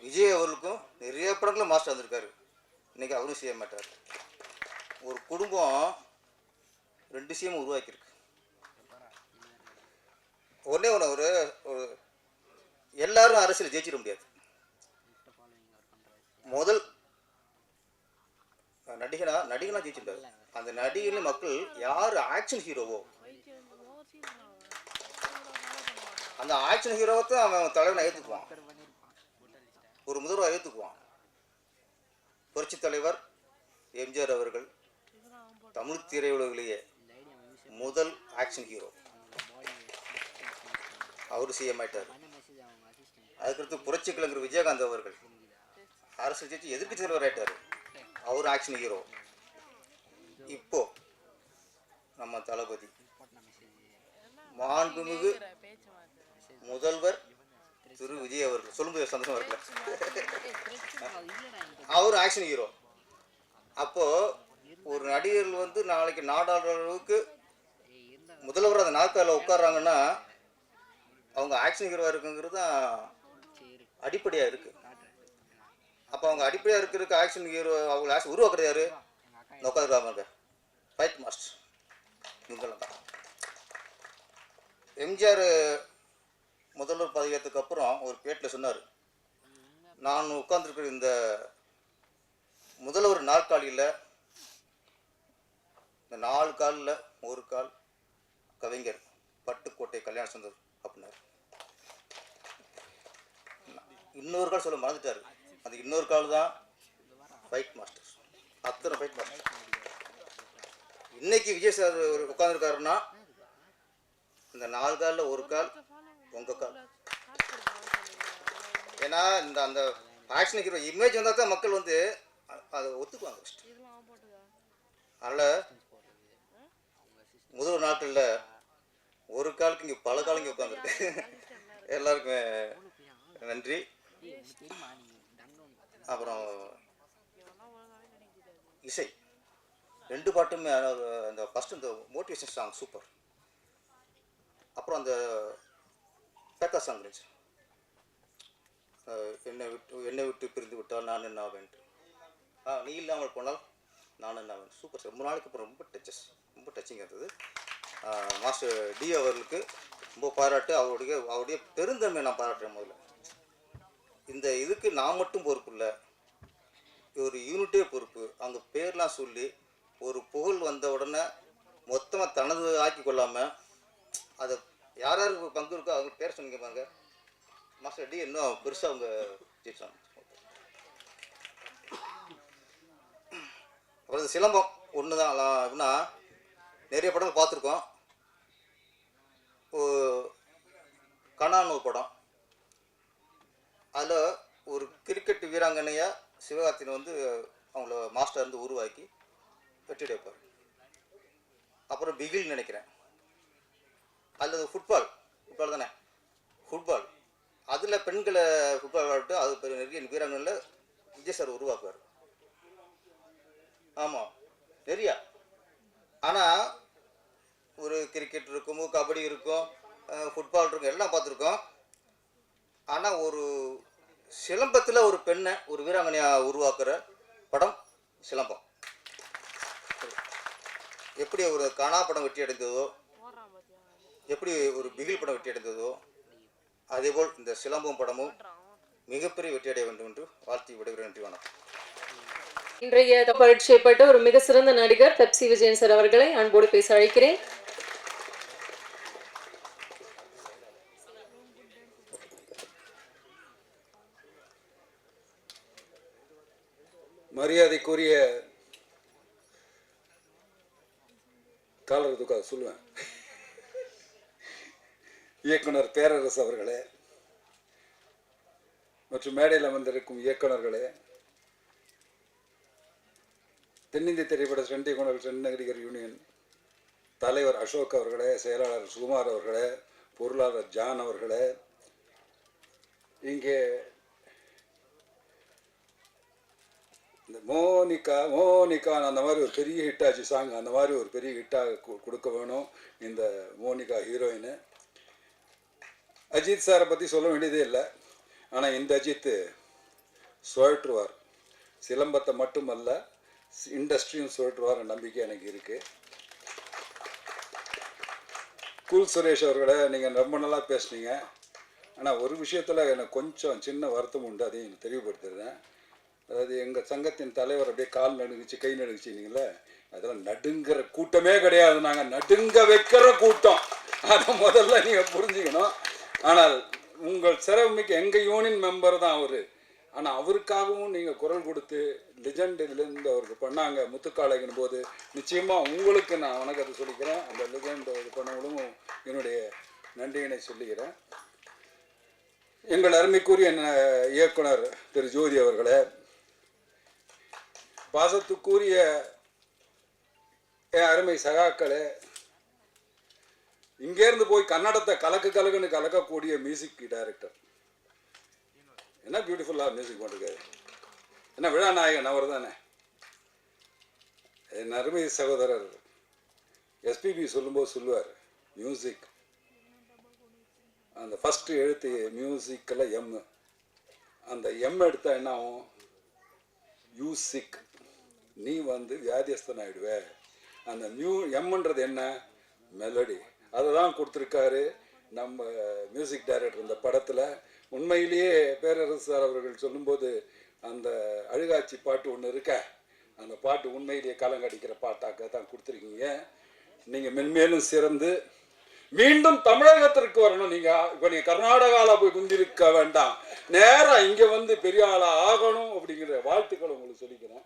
விஜய் அவர்களுக்கும் நிறைய படங்களும் மாஸ்டர் வந்திருக்காரு, இன்னைக்கு அவரும் செய்ய மாட்டார். ஒரு குடும்பம் 2 சிஎம் உருவாக்கியிருக்கு. ஒன்றே ஒன்று, ஒரு எல்லாரும் அரசியல் ஜெயிச்சிட முடியாது. முதல் நடிகனா ஜெயிச்சிருக்காரு. அந்த நடிகர்கள் மக்கள் யார் ஆக்ஷன் ஹீரோவோ, அந்த ஆக்ஷன் ஹீரோவை தான் அவன் தலைவனை ஏற்றுக்குவான், ஒரு முதல்வரை ஏற்றுக்குவான். புரட்சி தலைவர் எம்ஜிஆர் அவர்கள் தமிழ் திரையுலகிலேயே முதல் ஆக்ஷன் ஹீரோ, அவர் சிஎம் ஆயிட்டார். அதுக்கடுத்து புரட்சி கலைஞர் விஜயகாந்த் அவர்கள் அரசியல் ஜெயிச்சு எதிர்க்கட்சி தலைவர் ஆயிட்டார், அவர் ஆக்ஷன் ஹீரோ. இப்போ நம்ம தளபதி மாண்புமிகு முதல்வர் திரு விஜய் அவர்கள், சொல்லும்போது சந்தோஷமா இருக்குல்ல, அவர் ஆக்ஷன் ஹீரோ. அப்போ ஒரு நடிகர்கள் வந்து நாளைக்கு நாடாளுற அளவுக்கு முதல்வர் அந்த நாற்காலில் உட்கார்றாங்கன்னா அவங்க ஆக்ஷன் ஹீரோவாக இருக்குங்கிறது தான் அடிப்படையாக இருக்குது. அப்போ அவங்க அடிப்படையாக இருக்கிறதுக்கு ஆக்ஷன் ஹீரோ அவங்க ஆக்ஷன் உருவாக்குறது யாரு? இந்த உட்காந்துருக்காங்க ஃபைட் மாஸ்டர், இவங்கெல்லாம் தான். எம்ஜிஆர் முதல்வர் பதவியேற்றதுக்கு அப்புறம் ஒரு பேட்டில் சொன்னார், நான் உட்கார்ந்துருக்கிற இந்த முதல்வர் நாற்காலியில் இந்த 4 காலில் ஒரு கால் கவிஞர் பட்டுக்கோட்டை கல்யாண சுந்தர் அப்படின்னாரு. இன்னொரு கால் சொல்ல மறந்துட்டாரு, அந்த இன்னொரு கால் தான் ஃபைட் மாஸ்டர். அத்தனை ஃபைட் மாஸ்டர். இன்னைக்கு விஜய் சார் உட்காந்துருக்காருன்னா இந்த 4 காலில் ஒரு கால் உங்கள் கால். ஏன்னா இந்த அந்த ஆக்ஷன் ஹீரோ இமேஜ் வந்தால் தான் மக்கள் வந்து அதை ஒத்துக்குவாங்க ஃபஸ்ட்டு. அதனால் முதல் நாட்களில் ஒரு காலுக்கு இங்கே பல காலம் இங்கே உட்காந்துருக்கு. எல்லாருக்குமே நன்றி. அப்புறம் இசை 2 பாட்டுமே அந்த ஃபஸ்ட்டு இந்த மோட்டிவேஷன் சாங் சூப்பர். அப்புறம் அந்த பேக்கா சாங் இருந்துச்சு, என்னை விட்டு பிரிந்து விட்டால் நான் என்ன ஆவேன்ட்டு. நீ இல்லாமல் போனால் நான் என்ன ஆவேன். Super sir. ரொம்ப நாளைக்கு அப்புறம் ரொம்ப டச்சிங் இருந்தது. மாஸ்டர் டி அவர்களுக்கு ரொம்ப பாராட்டு. அவருடைய பெருந்தன்மை நான் பாராட்டுறேன். முதல்ல இந்த இதுக்கு நான் மட்டும் பொறுப்பு இல்லை, ஒரு யூனிட்டே பொறுப்பு. அவங்க பேர்லாம் சொல்லி ஒரு புகழ் வந்த உடனே மொத்தமாக தனது ஆக்கி கொள்ளாமல் அதை யார் யாருக்கு பங்கு இருக்கோ அவங்க பேர் சொன்னீங்க பாருங்க. மாஸ்டர் டி இன்னும் பெருசாக அவங்க ஜெயிச்சாங்க. அப்புறம் இந்த சிலம்பம் ஒன்று தான். அப்படின்னா நிறைய படங்கள் பார்த்துருக்கோம். கனான்னு ஒரு படம், அதில் ஒரு கிரிக்கெட் வீராங்கனையாக சிவகார்த்திகேயன் வந்து அவங்கள மாஸ்டர் இருந்து உருவாக்கி வெற்றி வைப்பார். அப்புறம் பிகில் நினைக்கிறேன், அதில் ஃபுட்பால் தானே, ஃபுட்பால் அதில் பெண்களை ஃபுட்பால் விளையாட்டு அது பெரிய நிறைய வீராங்கனையில் விஜய் சார் உருவாக்குவார். ஆமாம் நிறையா. ஆனால் ஒரு கிரிக்கெட் இருக்கும், கபடி இருக்கும், ஃபுட்பால் இருக்கும், எல்லாம் பார்த்துருக்கோம். ஆனால் ஒரு சிலம்பத்தில் ஒரு பெண்ணை ஒரு வீராங்கனையாக உருவாக்குற படம் சிலம்பம். எப்படி ஒரு காணா படம் வெற்றி அடைந்ததோ, எப்படி ஒரு பிகில் படம் வெற்றி அடைந்ததோ, அதேபோல் இந்த சிலம்பம் படமும் மிகப்பெரிய வெற்றி அடைய வேண்டும் என்று வாழ்த்தி விடுகிறேன். நன்றி, வணக்கம். இன்றைய பரிட்சைப்பட்ட ஒரு மிக சிறந்த நடிகர் பெப்சி விஜயன் சார் அவர்களை அன்போடு பேச அழைக்கிறேன். மரியாதைக்குரிய காலர் சொல்லுவேன் இயக்குனர் பேரரசு அவர்களே மற்றும் மேடையில் அமர்ந்திருக்கும் இயக்குனர்களே, தென்னிந்திய திரைப்பட சென்ட் இயக்குனர் சென்ட் நடிகர் யூனியன் தலைவர் அசோக் அவர்களே, செயலாளர் சுகுமார் அவர்களே, பொருளாளர் ஜான் அவர்களே, இங்கே இந்த மோனிகா அந்த மாதிரி ஒரு பெரிய ஹிட்டாச்சு சாங், அந்த மாதிரி ஒரு பெரிய ஹிட்டாக கொடுக்க வேணும் இந்த மோனிகா ஹீரோயின். அஜித் சாரை பற்றி சொல்ல வேண்டியதே இல்லை. ஆனால் இந்த அஜித் சுழற்றுவார், சிலம்பத்தை மட்டுமல்ல இண்டஸ்ட்ரியும் சுழற்றுவார் நம்பிக்கை எனக்கு இருக்குது. கூல் சுரேஷ் அவர்களை நீங்கள் ரொம்ப நல்லா பேசுனீங்க. ஆனால் ஒரு விஷயத்தில் எனக்கு கொஞ்சம் சின்ன வருத்தம் உண்டு, அதையும் தெளிவுபடுத்துகிறேன். அதாவது எங்கள் சங்கத்தின் தலைவர் அப்படியே கால் நடுங்குச்சு, கை நடுங்குச்சிங்களே, அதெல்லாம் நடுங்கிற கூட்டமே கிடையாது, நாங்கள் நடுங்க வைக்கிற கூட்டம். அதை முதல்ல நீங்கள் புரிஞ்சுக்கணும். ஆனால் உங்கள் சிறப்புமிக்க எங்கள் யூனியன் மெம்பர் தான் அவர். ஆனால் அவருக்காகவும் நீங்கள் குரல் கொடுத்து லெஜெண்டிலிருந்து அவருக்கு பண்ணாங்க முத்துக்காளைங்கிற போது நிச்சயமாக உங்களுக்கு நான் வணக்கத்தை சொல்லிக்கிறேன். அந்த லெஜெண்ட் இது பண்ணவங்களும் என்னுடைய நன்றியினை சொல்லிக்கிறேன். எங்கள் அருமைக்குரிய இயக்குனர் திரு ஜோதி அவர்களே, பாசத்துக்குரிய என் அருமை சகாக்களே, இங்கேருந்து போய் கன்னடத்தை கலக்குன்னு கலக்கக்கூடிய மியூசிக் டைரக்டர், என்ன பியூட்டிஃபுல்லாக மியூசிக் பண்ணிருக்காரு. என்ன விழா நாயகன் அவர் தானே. என் அருமை சகோதரர் எஸ்பிபி சொல்லும்போது சொல்லுவார், மியூசிக் அந்த ஃபஸ்ட்டு எழுத்து மியூசிக்கில் எம், அந்த எம் எடுத்தால் என்ன ஆகும், யூசிக், நீ வந்து வியாதியஸ்தன் ஆகிடுவே. அந்த எம்ன்றது என்ன, மெலடி. அதை தான் கொடுத்துருக்காரு நம்ம மியூசிக் டைரக்டர் இந்த படத்தில். உண்மையிலேயே பேரரசு சார் அவர்கள் சொல்லும்போது அந்த அழுகாட்சி பாட்டு ஒன்று இருக்க, அந்த பாட்டு உண்மையிலேயே கலங்கடிக்கிற பாட்டாக்க தான் கொடுத்துருக்கீங்க. நீங்கள் மென்மேலும் சிறந்து மீண்டும் தமிழகத்திற்கு வரணும். இப்போ நீங்கள் கர்நாடகாவில் போய் குந்திருக்க வேண்டாம், நேராக இங்கே வந்து பெரிய ஆளாக ஆகணும் அப்படிங்கிற வாழ்த்துக்களை உங்களுக்கு சொல்லிக்கிறேன்.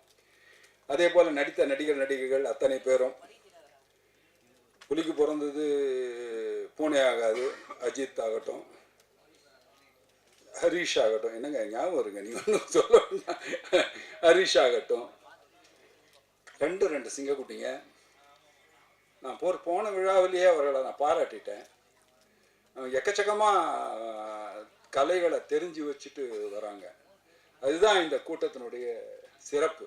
அதே போல் நடித்த நடிகர்கள் அத்தனை பேரும் புலிக்கு பிறந்தது பூனே ஆகாது, அஜித் ஆகட்டும், ஹரீஷ் ஆகட்டும், என்னங்க ஞாபகம் இருங்க, நீ ஒன்றும் சொல்ல, ஹரீஷ் ஆகட்டும், ரெண்டு சிங்கக்குட்டிங்க. நான் போன விழாவிலேயே அவர்களை நான் பாராட்டிட்டேன். எக்கச்சக்கமாக கலைகளை தெரிஞ்சு வச்சுட்டு வராங்க. அதுதான் இந்த கூட்டத்தினுடைய சிறப்பு.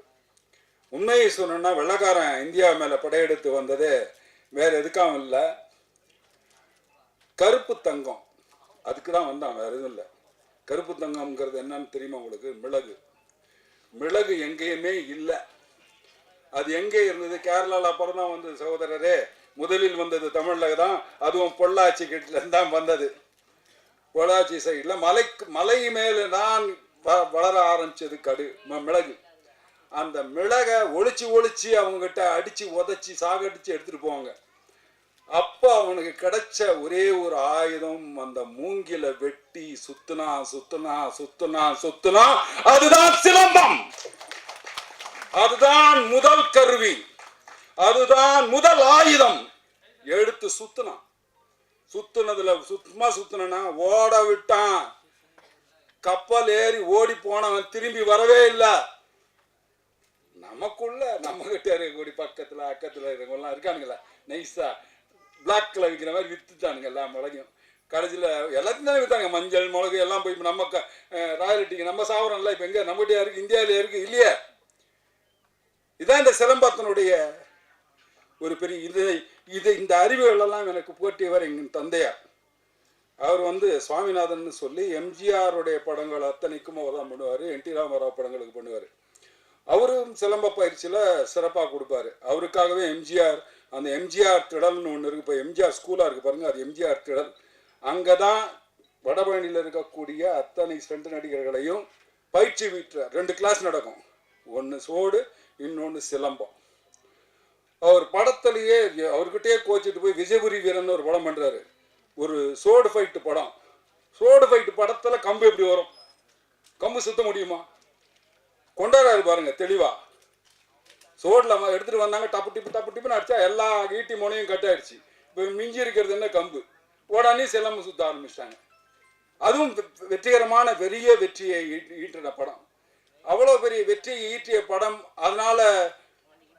உண்மையை சொன்னா வெள்ளக்காரன் இந்தியா மேலே படையெடுத்து வந்ததே வேற எதுக்காகவும் இல்லை, கருப்பு தங்கம் அதுக்கு தான் வந்தான், வேற எதுவும் இல்லை. கருப்பு தங்கம்ங்கிறது என்னன்னு தெரியுமா உங்களுக்கு? மிளகு எங்கேயுமே இல்லை. அது எங்கே இருந்தது? கேரளாவில் அப்புறம் தான் வந்தது சகோதரரே. முதலில் வந்தது தமிழில் தான், அதுவும் பொள்ளாச்சி கிட்டேருந்து தான் வந்தது. பொள்ளாச்சி சைடில் மலை மேலே தான் வளர ஆரம்பிச்சது மிளகு. அந்த மிளகை ஒளிச்சு அவங்ககிட்ட அடித்து உதச்சி சாகடிச்சு எடுத்துகிட்டு போவாங்க. அப்போ அவனுக்கு கிடைச்ச ஒரே ஒரு ஆயுதம் அந்த மூங்கில வெட்டி சுத்துனா, அதுதான் சிலம்பம். அதுதான் முதல் கருவி, அதுதான் முதல் ஆயுதம். எடுத்து சுத்துனதுல சுத்துனா ஓட விட்டான். கப்பல் ஏறி ஓடி போனவன் திரும்பி வரவே இல்லை. நமக்குள்ள நம்ம கிட்ட இருக்கக்கூடிய பக்கத்துல அக்கத்துல இருக்கவங்கலாம் இருக்கானுங்களா, நைஸா பிளாக்ல விற்கிற மாதிரி வித்துட்டானுங்க எல்லா மிளகையும். கடைசியில் எல்லாத்தையும் தானே விற்றாங்க, மஞ்சள் மிளகு எல்லாம் போய் நம்ம ராயல்ட்டிக்கு நம்ம சாப்பிட்றோம்ல. இப்போ எங்கே நம்மகிட்டயா இருக்கு? இந்தியாவிலே இருக்கு இல்லையே. இதான் இந்த சிலம்பத்தினுடைய ஒரு பெரிய இந்த அறிவுகளெல்லாம் எனக்கு போட்டியவர் எங்கள் தந்தையார். அவர் சுவாமிநாதன் சொல்லி எம்ஜிஆருடைய படங்கள் அத்தனைக்கும் அவர் தான் பண்ணுவார். என் டி ராமராவ் படங்களுக்கு பண்ணுவார். அவரும் சிலம்ப பயிற்சியில் சிறப்பாக கொடுப்பாரு. அவருக்காகவே எம்ஜிஆர் அந்த எம்ஜிஆர் திடல்னு ஒன்று இருக்குது. இப்போ எம்ஜிஆர் ஸ்கூலாக இருக்குது பாருங்கள், அது எம்ஜிஆர் திடல். அங்கே தான் வடபழனியில் இருக்கக்கூடிய அத்தனை ஸ்டண்ட் நடிகர்களையும் பயிற்சி வீட்டுற 2 கிளாஸ் நடக்கும். ஒன்று சோடு, இன்னொன்று சிலம்பம். அவர் படத்துலேயே அவர்கிட்டயே கோச்சிட்டு போய் விஜயபுரி வீரன் ஒரு படம் பண்ணுறாரு. ஒரு சோடு ஃபைட்டு படம். சோடு ஃபைட்டு படத்தில் கம்பு எப்படி வரும்? கம்பு சுத்த முடியுமா? கொண்டாடுறாரு பாருங்க தெளிவா. சோடில் எடுத்துகிட்டு வந்தாங்க, டப்பு டிப்புன்னு அடிச்சா எல்லா ஈட்டி முனையும் கட் ஆயிடுச்சு. இப்போ மிஞ்சி இருக்கிறது என்ன? கம்பு. உடனே சிலம்பு சுத்த ஆரம்பிச்சிட்டாங்க. அதுவும் வெற்றிகரமான பெரிய வெற்றியை ஈட்டின படம். அவ்வளோ பெரிய வெற்றியை ஈட்டிய படம். அதனால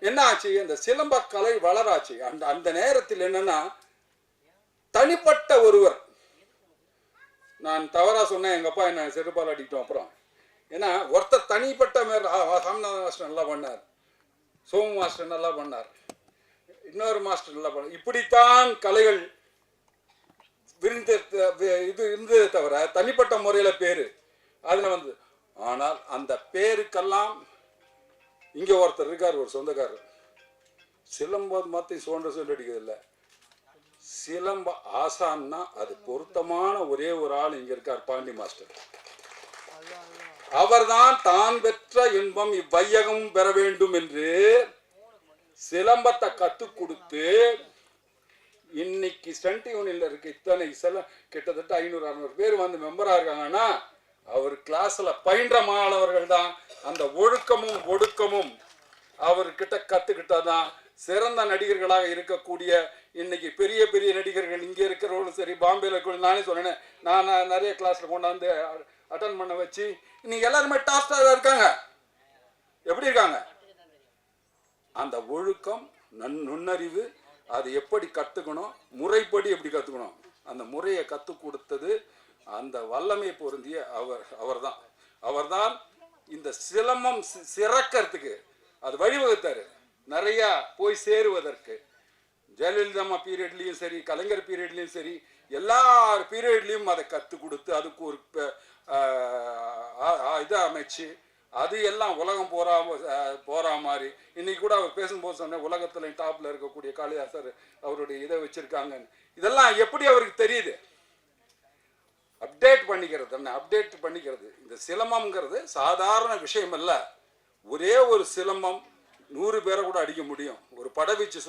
என்ன ஆச்சு? அந்த சிலம்ப கலை வளராச்சு. அந்த நேரத்தில் என்னன்னா, தனிப்பட்ட ஒருவர், நான் தவறா சொன்னேன், எங்க அப்பா என்ன செருப்பால் அடிக்கிட்டோம் அப்புறம். ஏன்னா ஒருத்தர் தனிப்பட்ட சாமிநாதன் மாஸ்டர் நல்லா பண்ணார், சோமு மாஸ்டர் நல்லா பண்ணார், இன்னொரு மாஸ்டர் நல்லா பண்ணார். இப்படித்தான் கலைகள் இது இருந்ததே தவிர தனிப்பட்ட முறையில் பேரு அதுல ஆனால் அந்த பேருக்கெல்லாம் இங்க ஒருத்தர் இருக்கார், ஒரு சொந்தக்காரர். சிலம்பம் மாத்தி சொல்லடிக்கிறது இல்லை, சிலம்ப ஆசான்னா அது பொருத்தமான ஒரே ஒரு ஆள் இங்க இருக்கார், பாண்டி மாஸ்டர். அவர்தான் தான் பெற்ற இன்பம் இவ்வையகம் பெற வேண்டும் என்று சிலம்பத்தை கற்றுக் கொடுத்து இன்னைக்கு ஸ்டண்ட் யூனியன்ல இருக்கு இத்தனை கிட்டத்தட்ட 500-600 பேர் மெம்பரா இருக்காங்கன்னா அவர் கிளாஸ்ல பயின்ற மாணவர்கள் தான். அந்த ஒழுக்கமும் ஒடுக்கமும் அவர்கிட்ட கத்துக்கிட்டதான் சிறந்த நடிகர்களாக இருக்கக்கூடிய இன்னைக்கு பெரிய பெரிய நடிகர்கள் இங்கே இருக்கிறவங்களும் சரி, பாம்பேல இருக்கிற நானே சொன்னேன், நான் நிறைய கிளாஸ்ல கொண்டாந்து அட்டன் பண்ண வச்சு இன்னைக்கு எல்லாருமே டாப் ஸ்டாரா இருக்காங்க. எப்படி இருக்காங்க? அந்த ஒழுக்கம், நுண்ணறிவு, அது எப்படி கத்துக்கணும், முறைப்படி எப்படி கத்துக்கணும், அந்த முறையை கத்து கொடுத்தது அந்த வல்லமை பொருந்திய அவர்தான் இந்த சிலம்பம் சிறக்கிறதுக்கு அது வழிவகுத்தாரு. நிறைய போய் சேருவதற்கு ஜெயலலிதா பீரியட்லயும் சரி, கலைஞர் பீரியட்லயும் சரி, எல்லா பீரியட்லயும் அதை கத்து கொடுத்து அதுக்கு ஒரு இதை அமைச்சு அது எல்லாம் உலகம் போறா மாதிரி. இன்னைக்கு கூட அவர் பேசும்போது சொன்ன உலகத்துல டாப்ல இருக்கக்கூடிய காளிதாசர் அவருடைய இதை வச்சிருக்காங்க. இதெல்லாம் எப்படி அவருக்கு தெரியுது? அப்டேட் பண்ணிக்கிறது. இந்த சிலம்பம்ங்கிறது சாதாரண விஷயம் அல்ல. ஒரே ஒரு சிலம்பம் 100 பேரை கூட அடிக்க முடியும். ஒரு படவீச்சு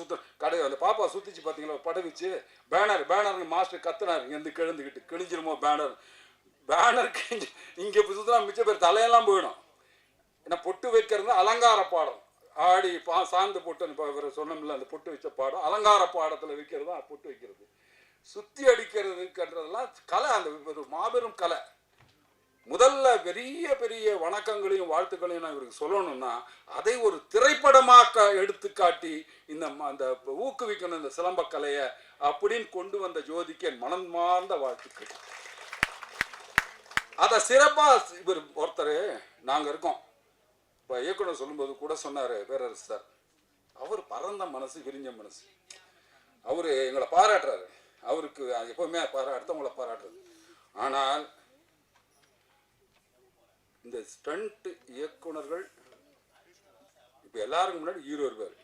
அந்த பாப்பா சுத்திச்சு பார்த்தீங்களா, படவீச்சு பேனர் மாஸ்டர் கத்துனாரு, இங்கேருந்து கிழிஞ்சிருமோ பேனர் இங்கே சுத்தினா மிச்ச பேர் தலையெல்லாம் போயிடும். ஏன்னா பொட்டு வைக்கிறது அலங்கார பாடம். ஆடி சாந்து பொட்டு இப்போ இவர் சொன்னோம்ல அந்த பொட்டு வச்ச பாடம் அலங்கார பாடத்தில் வைக்கிறது தான் பொட்டு வைக்கிறது. சுத்தி அடிக்கிறதுன்றதெல்லாம் கலை, அந்த ஒரு மாபெரும் கலை. முதல்ல பெரிய பெரிய வணக்கங்களையும் வாழ்த்துக்களையும் நான் இவருக்கு சொல்லணும்னா அதை ஒரு திரைப்படமாக எடுத்து காட்டி அந்த ஊக்குவிக்கணும் இந்த சிலம்பக்கலையை அப்படின்னு கொண்டு வந்த ஜோதிக்கு என் மனமார்ந்த வாழ்த்துக்கள். அதை சிறப்பாக இவர் ஒருத்தர் நாங்கள் இருக்கோம். இப்போ இயக்குனர் சொல்லும்போது கூட சொன்னார் பேரரசு சார், அவர் பரந்த மனசு, விரிஞ்ச மனசு. அவர் எங்களை பாராட்டுறாரு. அவருக்கு எப்பவுமே அடுத்தவங்களை பாராட்டுறது. ஆனால் இந்த ஸ்டண்ட் இயக்குனர்கள் இப்போ எல்லாருக்கும் முன்னாடி ஹீரோ இருப்பார்.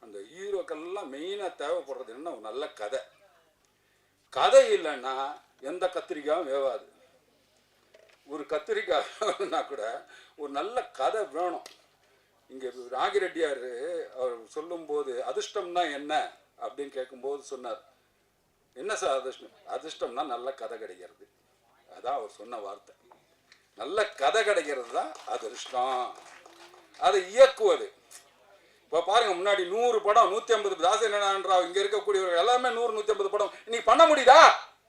அந்த ஹீரோக்கெல்லாம் மெயினாக தேவைப்படுறது என்ன, ஒரு நல்ல கதை. கதை இல்லைன்னா எந்த கத்திரிக்காயும் வேவாது. ஒரு கத்திரிக்காய்னா கூட ஒரு நல்ல கதை வேணும். இங்கே ராகிரெட்டியார் அவர் சொல்லும்போது அதிர்ஷ்டம்னா என்ன அப்படின்னு கேட்கும்போது சொன்னார், என்ன சார் அதிர்ஷ்டம்? அதிர்ஷ்டம்னா நல்ல கதை கிடைக்கிறது. அதான் அவர் சொன்ன வார்த்தை. நல்ல கதை கிடைக்கிறது தான் அதிர்ஷ்டம். அதை இயக்குவது. இப்போ பாருங்க, முன்னாடி 100 படம் 150 தாசனான்றாவ் இங்கே இருக்கக்கூடியவர்கள் எல்லாமே 100-150 படம் இன்னைக்கு பண்ண முடியுதா?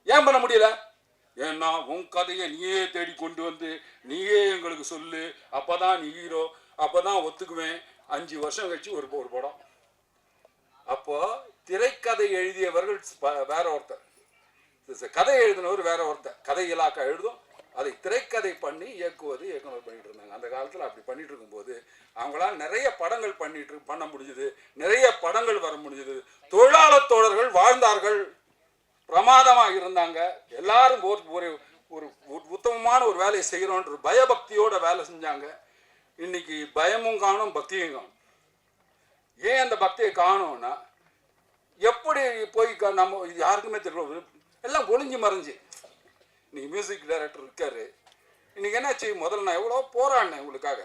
ஏன் பண்ண முடியல? ஏன்னா உன் கதையை நீயே தேடி கொண்டு வந்து நீயே எங்களுக்கு சொல்லு, அப்போதான் நீ ஹீரோ, அப்போதான் ஒத்துக்குவேன். 5 வருஷம் கழிச்சு ஒரு படம். அப்போ திரைக்கதை எழுதியவர்கள் வேற ஒருத்தர், கதை எழுதினவர் வேற ஒருத்தர். கதை இலாக்கா எழுதும், அதை திரைக்கதை பண்ணி இயக்குனர் பண்ணிட்டு இருந்தாங்க. அந்த காலத்தில் அப்படி பண்ணிட்டு இருக்கும்போது அவங்களால நிறைய படங்கள் பண்ண முடிஞ்சது, நிறைய படங்கள் வர முடிஞ்சது. தொழிலாளர் தோழர்கள் வாழ்ந்தார்கள், பிரமாதமாக இருந்தாங்க. எல்லாரும் ஒரு ஒரு உத்தமமான ஒரு வேலையை செய்கிறோன்ற பயபக்தியோட வேலை செஞ்சாங்க. இன்னைக்கு பயமும் காணும், பக்தியும் காணும். ஏன் அந்த பக்தியை காணும்னா, எப்படி போய் நம்ம யாருக்குமே தெரியல, எல்லாம் ஒளிஞ்சு மறைஞ்சு. இன்னைக்கு மியூசிக் டைரக்டர் இருக்காரு. இன்னைக்கு என்னாச்சு, முதல்ல நான் எவ்வளோ போராடினேன் உங்களுக்காக.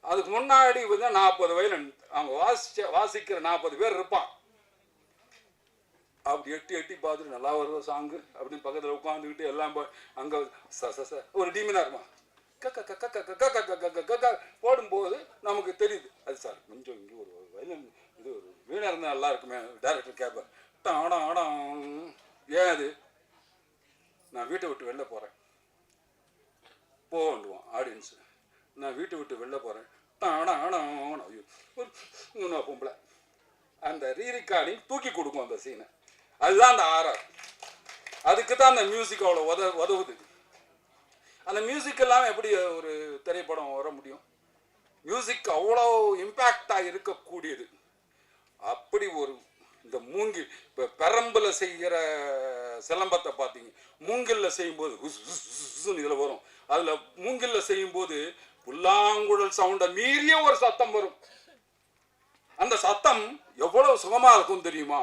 அதுக்கு முன்னாடி 40 வயலின் அவங்க வாசிக்கிற 40 பேர் இருப்பான். அப்படி எட்டி பார்த்துட்டு நல்லா வருவ சாங்கு அப்படின்னு பக்கத்தில் உட்காந்துக்கிட்டு எல்லாம் அங்கே ஒரு டீமினா இருப்பான். போடும்போது நமக்கு தெரியுது, அது சார் கொஞ்சம் இங்கே ஒரு வயலின் இது ஒரு வீணாக இருந்தால் நல்லா இருக்குமே. டைரக்டர் கேட்பார், ஏன் அது, நான் வீட்டை விட்டு வெளில போகிறேன் போண்டுவான் ஆடியன்ஸு. நான் வீட்டை விட்டு வெளில போகிறேன் ஒரு பொம்பளை அந்த ரீரிகார்டிங் தூக்கி கொடுக்கும் அந்த சீனை. அதுதான் அந்த ஆர்ஆர். அதுக்கு தான் அந்த மியூசிக் அவ்வளோ உதவுது. அந்த மியூசிக் எல்லாம் எப்படி ஒரு திரைப்படம் வர முடியும்? மியூசிக் அவ்வளோ இம்பேக்டாக இருக்கக்கூடியது. அப்படி ஒரு இந்த மூங்கில், இப்போ பெரம்புல செய்கிற சிலம்பத்தை பார்த்தீங்க, மூங்கில்ல செய்யும்போது இதில் வரும். அதில் மூங்கில்ல செய்யும்போது புல்லாங்குழல் சவுண்டை மீறிய ஒரு சத்தம் வரும். அந்த சத்தம் எவ்வளவு சுகமா இருக்கும் தெரியுமா?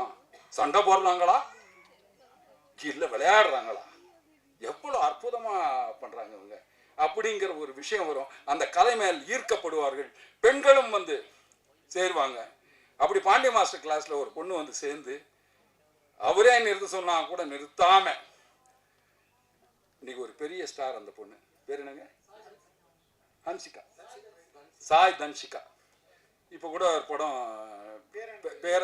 சண்டை போடுறாங்களா இல்லை விளையாடுறாங்களா, எவ்வளவு அற்புதமா பண்றாங்க இவங்க அப்படிங்கிற ஒரு விஷயம் வரும். அந்த கலை மேல் ஈர்க்கப்படுவார்கள். பெண்களும் வந்து சேருவாங்க. அப்படி பாண்டிய மாஸ்டர் கிளாஸ்ல ஒரு பொண்ணு வந்து சேர்ந்து அவரே நிறுத்த சொன்னா கூட நிறுத்தாம இன்னைக்கு ஒரு பெரிய ஸ்டார். அந்த பொண்ணு பேர் என்னங்க? ஹன்சிகா, சாய் தன்சிகா. இப்போ கூட ஒரு படம் பேர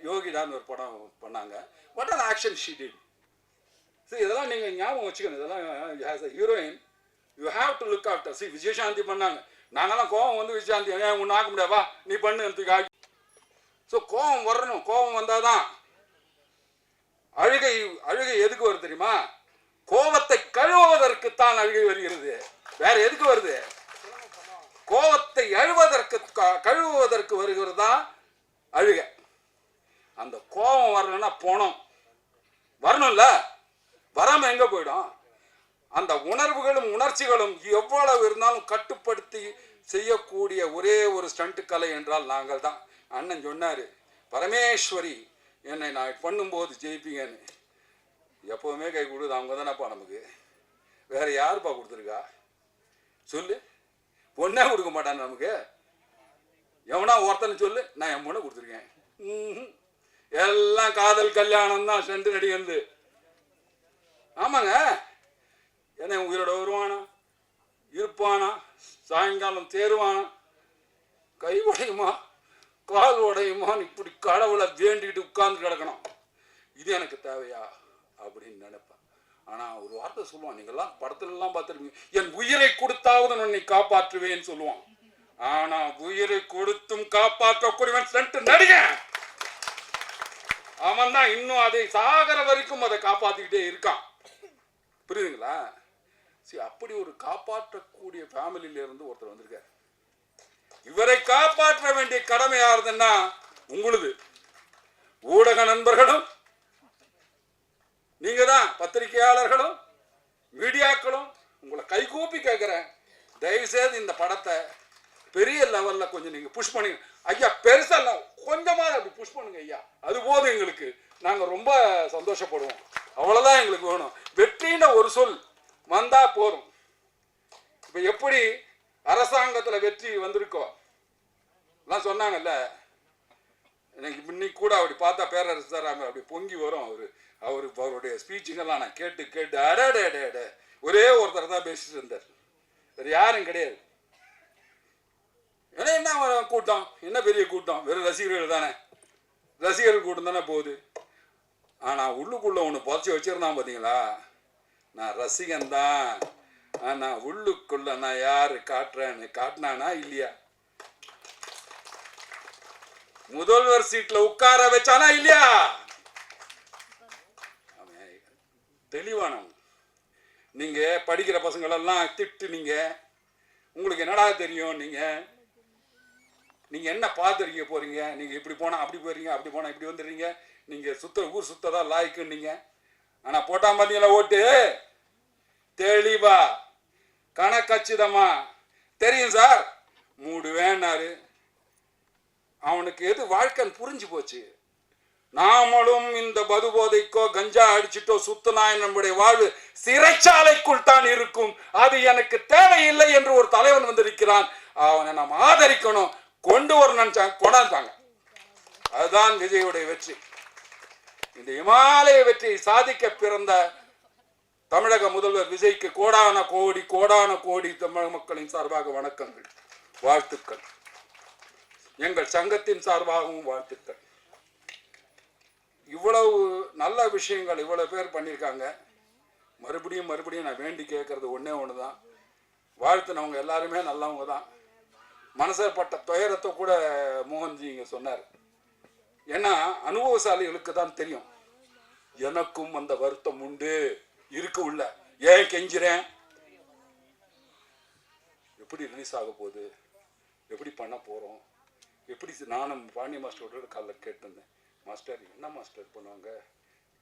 யோகிடான்னு ஒரு படம் பண்ணாங்க. What on action she did. சரி, இதெல்லாம் நீங்கள் ஞாபகம் வச்சுக்கணும். இதெல்லாம் as a heroine you have to look after. C, Vijayashanti பண்ணாங்க. நாங்கெல்லாம் கோவம் வந்து விஜயசாந்தி ஏன் ஒன்று ஆக்க முடியாவா, நீ பண்ணு ஆகி. ஸோ கோவம் வரணும். கோவம் வந்தால் தான் அழுகை. அழுகை எதுக்கு வருது தெரியுமா? கோபத்தை கழுவுவதற்குத்தான் அழுகை வருகிறது. வேற எதுக்கு வருது? கோபத்தை கழுவுவதற்கு வருகிறது தான் அழுகை. அந்த கோபம் வரலன்னா போனோம் வரணும்ல, வராம எங்க போயிடும்? அந்த உணர்வுகளும் உணர்ச்சிகளும் எவ்வளவு இருந்தாலும் கட்டுப்படுத்தி செய்யக்கூடிய ஒரே ஒரு ஸ்டண்ட் கலை என்றால் நாங்கள் தான். அண்ணன் சொன்னாரு, பரமேஸ்வரி என்னை நான் பண்ணும்போது ஜெயிப்பீங்கன்னு. எப்பவுமே கை கொடுது அவங்க தானேப்பா நமக்கு. வேற யாருப்பா கொடுத்துருக்கா சொல்லு? பொண்ணே கொடுக்க மாட்டான் நமக்கு. எவனா ஒருத்தனை சொல்லு, நான் என் பொண்ணை கொடுத்துருக்கேன். எல்லாம் காதல் கல்யாணம் தான் ஸ்டண்ட் நடிகந்து. ஆமாங்க, ஏன்னா உயிரோட வருவானா, இருப்பானா, சாயங்காலம் தேருவானா, கை உடையுமா கால் உடையுமான்னு இப்படி கடவுளை வேண்டிட்டு உட்கார்ந்து கிடக்கணும். இது எனக்கு தேவையா அப்படின்னு நினைப்பேன். ஆனா ஒரு வார்த்தை சொல்லுவான், நீங்கெல்லாம் படத்துல எல்லாம் பார்த்துருப்பீங்க, என் உயிரை கொடுத்தாவது உன்னை காப்பாற்றுவேன்னு சொல்லுவான். ஆனா உயிரை கொடுத்தும் காப்பாற்றக்கூடியவன் சென்ட் நடிகன். அவன் தான் இன்னும் அதை சாகர வரைக்கும் அதை காப்பாத்திக்கிட்டே இருக்கான். புரியுதுங்களா? சரி, அப்படி ஒரு காப்பாற்றக்கூடிய ஃபேமிலியில இருந்து ஒருத்தர் வந்திருக்காரு. இவரை காப்பாற்ற வேண்டிய கடமை யாருதுன்னா உங்களுது. ஊடக நண்பர்களும் நீங்க தான், பத்திரிகையாளர்களும் மீடியாக்களும் உங்களை கைகூப்பி கேட்கிறேன், தயவு செய்து இந்த படத்தை பெரிய லெவல்ல கொஞ்சம் நீங்க புஷ் பண்ணுங்க ஐயா. பெருசா இல்ல, கொஞ்சமா அப்படி புஷ் பண்ணுங்க ஐயா. அது போதும் எங்களுக்கு, நாங்க ரொம்ப சந்தோஷப்படுவோம். அவ்வளவுதான் எங்களுக்கு வேணும். வெற்றின ஒரு சொல் வந்தா போதும். இப்ப எப்படி அரசாங்கத்துல வெற்றி வந்திருக்கோ எல்லாம் சொன்னாங்கல்ல, எனக்கு இன்னைக்கு கூட அப்படி பார்த்தா பேரரசர் அப்படி பொங்கி வரும். அவருடைய ஸ்பீச்சுங்கெல்லாம் நான் கேட்டு அடே ஒரே ஒருத்தர் தான் பேசிட்டு இருந்தார், வேறு யாரும் கிடையாது. ஏன்னா என்ன கூட்டம், என்ன பெரிய கூட்டம், வெறும் ரசிகர்கள் தானே, ரசிகர்கள் கூட்டம் தானே போகுது. ஆனால் உள்ளுக்குள்ள ஒன்று புதைச்சி வச்சிருந்தான் பார்த்தீங்களா, நான் ரசிகன் தான், ஆனால் உள்ளுக்குள்ள நான் யாரு காட்டுறேன்னு காட்டினானா இல்லையா? முதல்வர் சீட்ல உட்கார வச்சானா இல்லையா? தெளிவானவங்க. நீங்க படிக்கிற பசங்களெல்லாம் திட்டுனீங்க, உங்களுக்கு என்னடா தெரியும், நீங்க என்ன பார்த்துருக்க போறீங்க, நீங்க இப்படி போனா அப்படி போறீங்க, அப்படி போனா இப்படி வந்துடுறீங்க, நீங்க ஊர் சுத்ததான் லாய்க்குன்னீங்க. ஆனா போட்டா பார்த்தீங்களா ஓட்டு, தெளிவா கணக்கச்சிதமா தெரியும் சார், மூடுவேன்னாரு. அவனுக்கு எது வாழ்க்கைன்னு புரிஞ்சு போச்சு. நாமளும் இந்த மது போதைக்கோ கஞ்சா அடிச்சுட்டோ சுத்தனாய் நம்முடைய வாழ்வு சிறைச்சாலைக்குள் தான் இருக்கும், அது எனக்கு தேவையில்லை என்று ஒரு தலைவன் வந்திருக்கிறான். அவனை நாம் ஆதரிக்கணும், கொண்டு வரணும், கொண்டாந்தாங்க. அதுதான் விஜயுடைய வெற்றி. இந்த இமாலய வெற்றியை சாதிக்க பிறந்த தமிழக முதல்வர் விஜய்க்கு கோடான கோடி தமிழக மக்களின் சார்பாக வணக்கங்கள், வாழ்த்துக்கள். எங்கள் சங்கத்தின் சார்பாகவும் வாழ்த்துக்கள். இவ்வளவு நல்ல விஷயங்கள் இவ்வளவு பேர் பண்ணியிருக்காங்க. மறுபடியும் நான் வேண்டி கேட்கறது ஒன்னே ஒண்ணுதான், வாழ்த்துனவங்க எல்லாருமே நல்லவங்க தான். மனசப்பட்ட துயரத்தை கூட மோகன்ஜி இங்க சொன்னார். ஏன்னா அனுபவசாலிகளுக்கு தான் தெரியும். எனக்கும் அந்த வருத்தம் உண்டு, இருக்கு உள்ள. ஏன் கெஞ்சுறேன், எப்படி ரிலீஸ் ஆக போகுது, எப்படி பண்ண போறோம், எப்படி. நானும் பாண்டிய மாஸ்டரோட காலைல கேட்டிருந்தேன், மாஸ்டர் என்ன மாஸ்டர் பண்ணுவாங்க,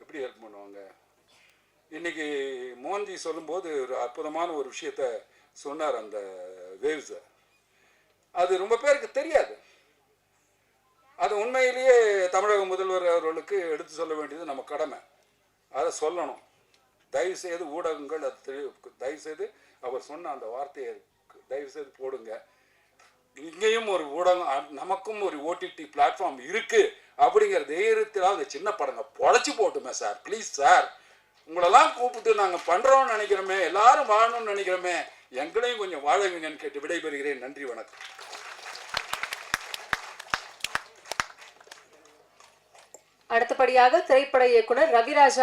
எப்படி ஹெல்ப் பண்ணுவாங்க. இன்னைக்கு மோகன்ஜி சொல்லும்போது ஒரு அற்புதமான ஒரு விஷயத்த சொன்னார். அந்த வேவ்ஸை அது ரொம்ப பேருக்கு தெரியாது. அது உண்மையிலேயே தமிழக முதல்வர் அவர்களுக்கு எடுத்து சொல்ல வேண்டியது நம்ம கடமை. அதை சொல்லணும். தயவுசெய்து ஊடகங்கள் அது தயவுசெய்து அவர் சொன்ன அந்த வார்த்தையை தயவுசெய்து போடுங்க. இங்கேயும் ஒரு ஊடகம், நமக்கும் ஒரு ஓடிடி பிளாட்ஃபார்ம் இருக்கு அப்படிங்கிற தைரியத்தில் அந்த சின்ன படங்க பொழைச்சி போட்டுமே சார், ப்ளீஸ் சார். உங்களெல்லாம் கூப்பிட்டு நாங்கள் பண்றோம்னு நினைக்கிறோமே, எல்லாரும் வாழணும்னு நினைக்கிறோமே, எங்களையும் கொஞ்சம் வாழவீங்கன்னு கேட்டு விடைபெறுகிறேன். நன்றி, வணக்கம். அடுத்தபடியாக திரைப்பட இயக்குனர் ரவிராஜா